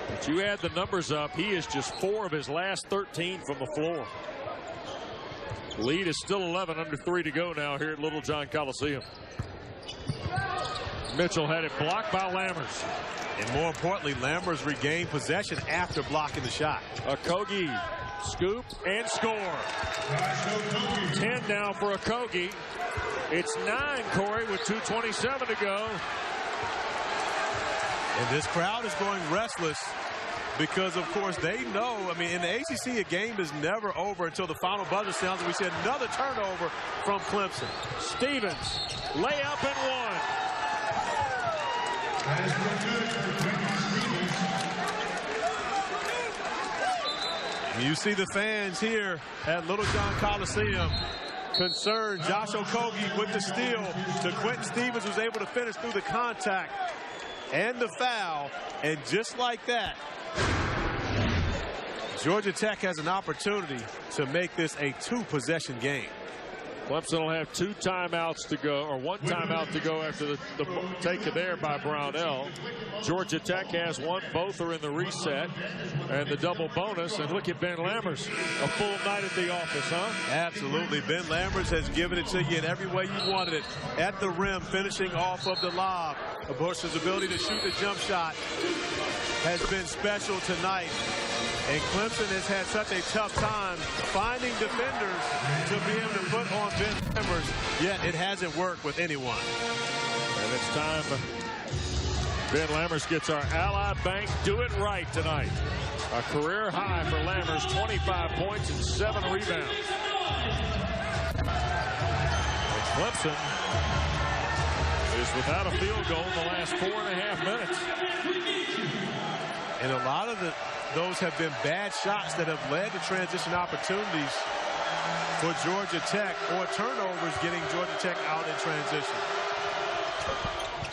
But you add the numbers up, he is just 4 of his last 13 from the floor. Lead is still 11, under 3 to go now here at Littlejohn Coliseum. Mitchell had it blocked by Lammers. And more importantly, Lammers regained possession after blocking the shot. Okogie, scoop and score. 10 now for Okogie. It's 9, Corey, with 2:27 to go. And this crowd is going restless because, of course, they know, I mean, in the ACC, a game is never over until the final buzzer sounds. And we see another turnover from Clemson. Stevens, layup and one. You see the fans here at Littlejohn Coliseum concerned. Josh Okogie with the steal to Quentin Stevens, who's able to finish through the contact and the foul. And just like that, Georgia Tech has an opportunity to make this a 2-possession game. Clemson will have 2 timeouts to go, or 1 timeout to go after the take there by Brownell. Georgia Tech has 1. Both are in the reset and the double bonus. And look at Ben Lammers, a full night at the office, huh? Absolutely. Ben Lammers has given it to you in every way you wanted it. At the rim, finishing off of the lob. Of course, his ability to shoot the jump shot has been special tonight. And Clemson has had such a tough time finding defenders to be able to put on Ben Lammers, yet it hasn't worked with anyone. And it's time Ben Lammers gets our Ally Bank Do It Right tonight. A career high for Lammers, 25 points and 7 rebounds. And Clemson is without a field goal in the last 4.5 minutes. And a lot of those have been bad shots that have led to transition opportunities for Georgia Tech, or turnovers getting Georgia Tech out in transition.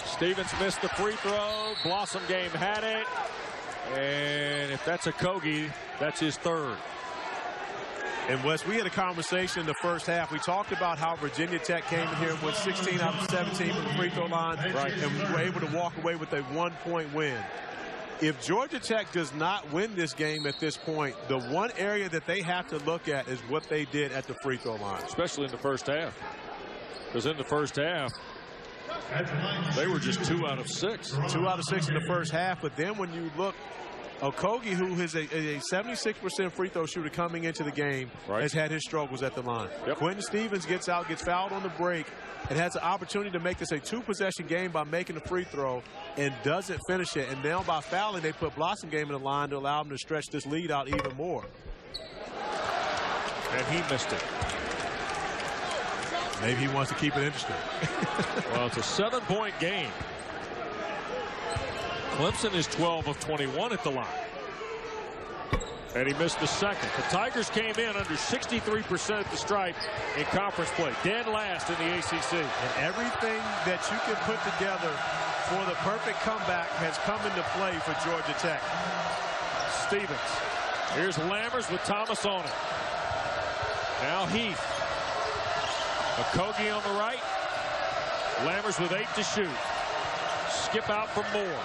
Stevens missed the free throw. Blossom Game had it. And if that's Okogie, that's his 3rd. And Wes, we had a conversation in the first half. We talked about how Virginia Tech came in here with 16 out of 17 from the free throw line. Right. And we were able to walk away with a 1-point win. If Georgia Tech does not win this game at this point, the one area that they have to look at is what they did at the free throw line. Especially in the first half. Because in the first half, they were just 2 out of 6. 2 out of 6 in the first half. But then when you look, Okogie, who is a 76% free throw shooter coming into the game, has had his struggles at the line. Quentin Stevens gets out, gets fouled on the break, and has the opportunity to make this a 2-possession game by making the free throw and doesn't finish it. And now by fouling, they put Blossom Game in the line to allow him to stretch this lead out even more. And he missed it. Maybe he wants to keep it interesting. Well, it's a 7-point game. Clemson is 12 of 21 at the line. And he missed the second. The Tigers came in under 63% at the stripe in conference play. Dead last in the ACC. And everything that you can put together for the perfect comeback has come into play for Georgia Tech. Stevens. Here's Lammers with Thomas on it. Now Heath. Okogie on the right. Lammers with 8 to shoot. Skip out for Moore.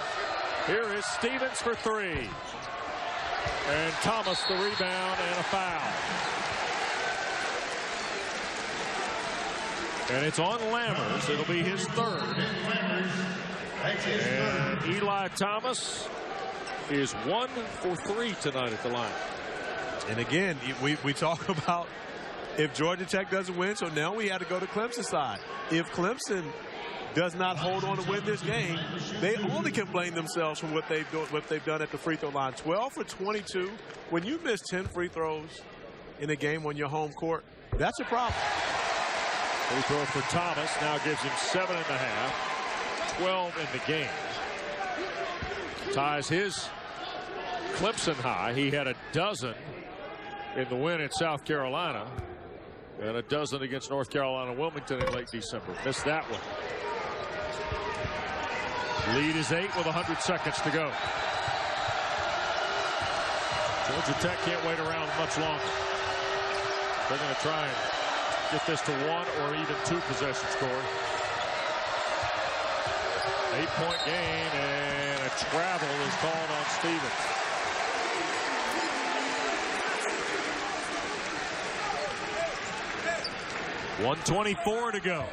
Here is Stevens for 3. And Thomas the rebound and a foul. And it's on Lammers. It'll be his 3rd. And Eli Thomas is 1 for 3 tonight at the line. And again, we talk about if Georgia Tech doesn't win, so now we had to go to Clemson's side. If Clemson does not hold on to win this game, they only can blame themselves for what they've done at the free throw line. 12 for 22. When you miss 10 free throws in a game on your home court, that's a problem. Free throw for Thomas now gives him 7.5. 12 in the game. Ties his Clemson high. He had a dozen in the win at South Carolina and a dozen against North Carolina Wilmington in late December. Missed that one. Lead is 8 with 100 seconds to go. Georgia Tech can't wait around much longer. They're going to try and get this to 1 or even 2 possession score. 8-point game, and a travel is called on Stevens. .124 to go.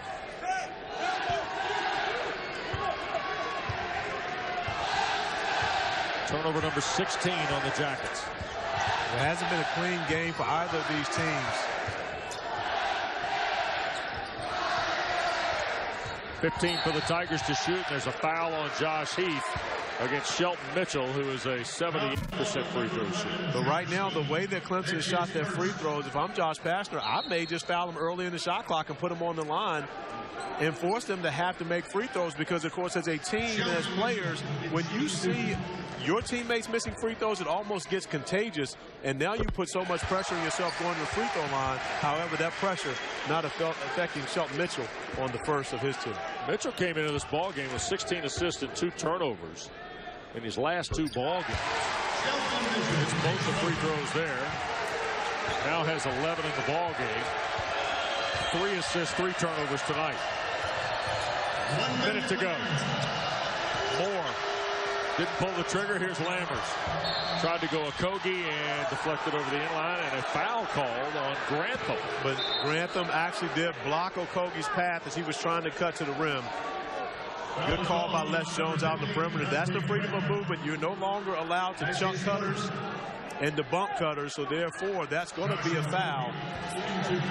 Turnover number 16 on the Jackets. It hasn't been a clean game for either of these teams. 15 for the Tigers to shoot, and there's a foul on Josh Heath against Shelton Mitchell, who is a 78% free throw shooter. But right now, the way that Clemson shot their free throws, if I'm Josh Pastner, I may just foul them early in the shot clock and put them on the line and force them to have to make free throws, because, of course, as a team and as players, when you see your teammates missing free throws, it almost gets contagious, and now you put so much pressure on yourself going to the free throw line. However, that pressure not affecting Shelton Mitchell on the first of his two. Mitchell came into this ball game with 16 assists and 2 turnovers in his last 2 ball games. It's both the free throws there. Now has 11 in the ball game. 3 assists, 3 turnovers tonight. 1 minute to go. Moore didn't pull the trigger. Here's Lammers. Tried to go Okogie and deflected over the inline, and a foul called on Grantham. But Grantham actually did block Okogie's path as he was trying to cut to the rim. Good call by Les Jones out on the perimeter. That's the freedom of movement. You're no longer allowed to chunk cutters and to bump cutters, so therefore that's going to be a foul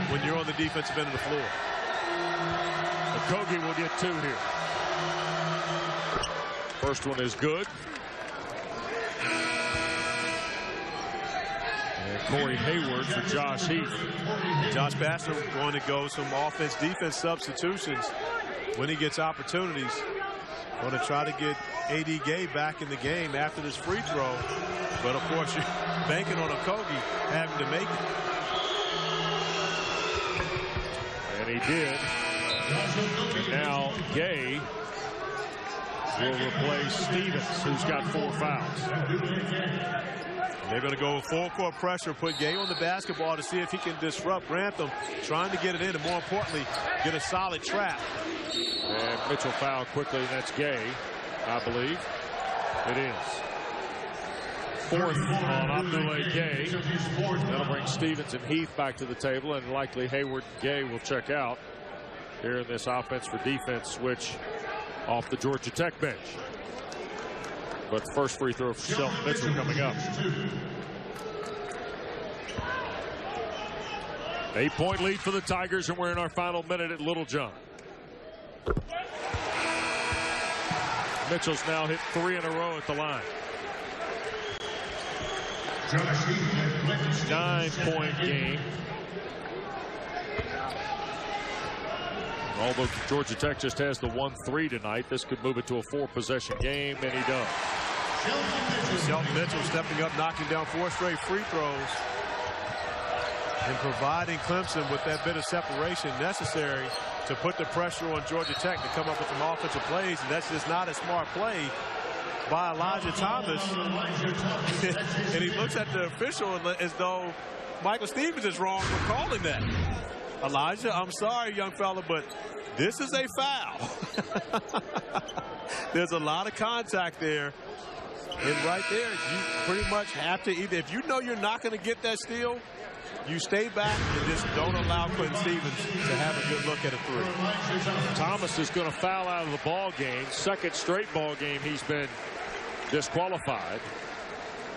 when you're on the defensive end of the floor. Okogie will get 2 here. First one is good. And Corey Hayward for Josh Heath. Josh Pastner going to go some offense-defense substitutions when he gets opportunities. Going to try to get A.D. Gay back in the game after this free throw. But, of course, you're banking on Okogie having to make it. And he did. And now Gay will replace Stevens, who's got 4 fouls. They're going to go with full court pressure, put Gay on the basketball to see if he can disrupt Grantham, trying to get it in, and more importantly, get a solid trap. And Mitchell fouled quickly, and that's Gay, I believe. It is. 4th on Abdoulaye Gay. That'll bring Stevens and Heath back to the table, and likely Hayward and Gay will check out here in this offense for defense switch off the Georgia Tech bench. But the first free throw for Shelton Mitchell coming up. 8-point lead for the Tigers, and we're in our final minute at Littlejohn. Mitchell's now hit 3 in a row at the line. 9-point game. Although Georgia Tech just has the 1-3 tonight, this could move it to a 4-possession game, and he does. Shelton Mitchell stepping up, knocking down 4 straight free throws, and providing Clemson with that bit of separation necessary to put the pressure on Georgia Tech to come up with some offensive plays, and that's just not a smart play by Elijah Thomas. And he looks at the official as though Michael Stevens is wrong for calling that. Elijah, I'm sorry, young fella, but this is a foul. There's a lot of contact there. And right there, you pretty much have to either, if you know you're not going to get that steal, you stay back and just don't allow Quentin Stevens to have a good look at a 3. Thomas is going to foul out of the ball game. 2nd straight ball game he's been disqualified.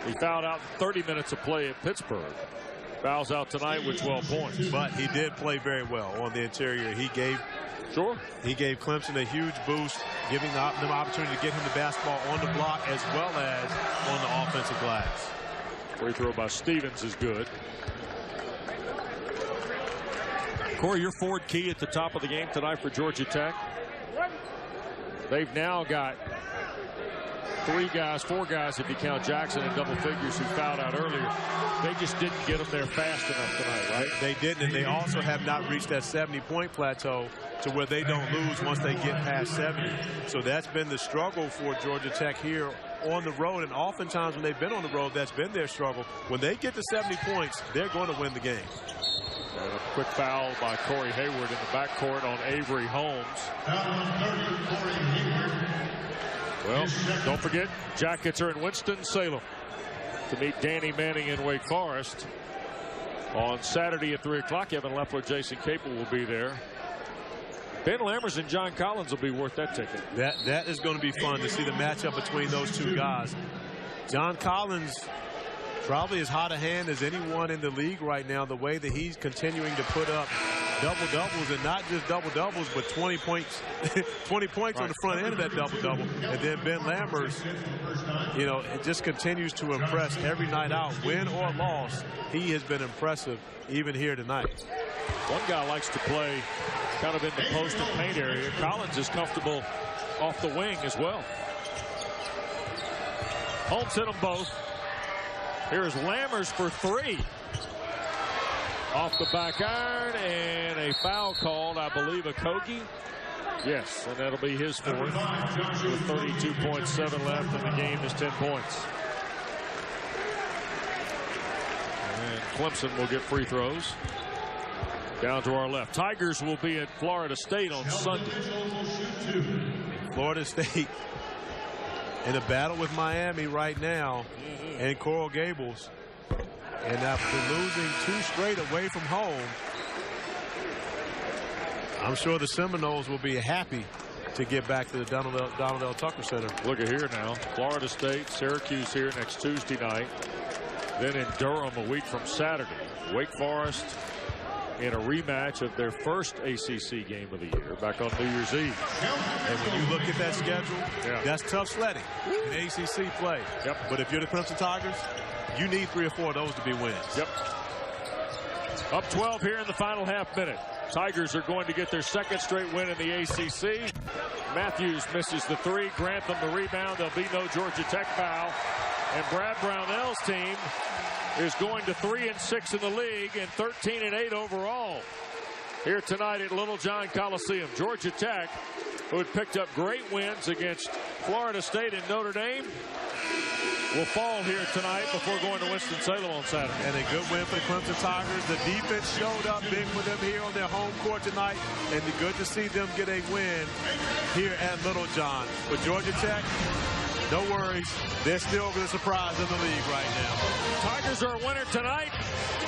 He fouled out 30 minutes of play at Pittsburgh. Fouls out tonight with 12 points. But he did play very well on the interior. He gave Clemson a huge boost, giving them the opportunity to get him the basketball on the block as well as on the offensive glass. Free throw by Stevens is good. Corey, your forward key at the top of the game tonight for Georgia Tech. They've now got 3 guys, 4 guys if you count Jackson in double figures who fouled out earlier. They just didn't get them there fast enough tonight, right? They didn't, and they also have not reached that 70-point plateau to where they don't lose once they get past 70. So that's been the struggle for Georgia Tech here on the road, and oftentimes when they've been on the road, that's been their struggle. When they get to 70 points, they're going to win the game. And a quick foul by Corey Hayward in the backcourt on Avery Holmes. Well, don't forget, Jackets are in Winston-Salem to meet Danny Manning in Wake Forest on Saturday at 3 o'clock. Evan Leffler, Jason Capel will be there. Ben Lammers and John Collins will be worth that ticket. That is going to be fun to see the matchup between those 2 guys. John Collins probably as hot a hand as anyone in the league right now, the way that he's continuing to put up double-doubles, and not just double-doubles, but 20 points 20 points on the front end of that double-double. And then Ben Lammers, you know, it just continues to impress every night out. Win or loss, he has been impressive even here tonight. One guy likes to play kind of in the post and paint area. Collins is comfortable off the wing as well. Holmes hit them both. Here's Lammers for 3. Off the back iron, and a foul called, I believe, a Kogi. Yes, and that'll be his 4th. With 32.7 left, and the game is 10 points. And Clemson will get free throws. Down to our left. Tigers will be at Florida State on Sunday. Florida State in a battle with Miami right now, and Coral Gables. And after losing 2 straight away from home, I'm sure the Seminoles will be happy to get back to the Donald L. Tucker Center. Look at here now. Florida State, Syracuse here next Tuesday night. Then in Durham a week from Saturday. Wake Forest in a rematch of their first ACC game of the year back on New Year's Eve. And when you look at that schedule, that's tough sledding in ACC play. Yep. But if you're the Clemson Tigers, you need 3 or 4 of those to be wins. Yep. Up 12 here in the final half minute. Tigers are going to get their 2nd straight win in the ACC. Matthews misses the 3. Grantham the rebound. There'll be no Georgia Tech foul. And Brad Brownell's team is going to 3-6 in the league and 13-8 overall here tonight at Littlejohn Coliseum. Georgia Tech, who had picked up great wins against Florida State and Notre Dame, will fall here tonight before going to Winston-Salem on Saturday. And a good win for the Clemson Tigers. The defense showed up big for them here on their home court tonight, and it's good to see them get a win here at Littlejohn. But Georgia Tech, no worries. They're still the surprise in the league right now. Tigers are a winner tonight.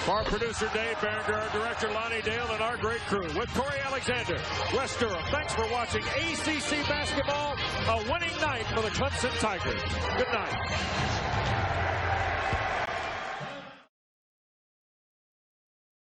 For our producer Dave Berenger, our director Lonnie Dale, and our great crew with Corey Alexander, Wes Durham. Thanks for watching ACC basketball. A winning night for the Clemson Tigers. Good night.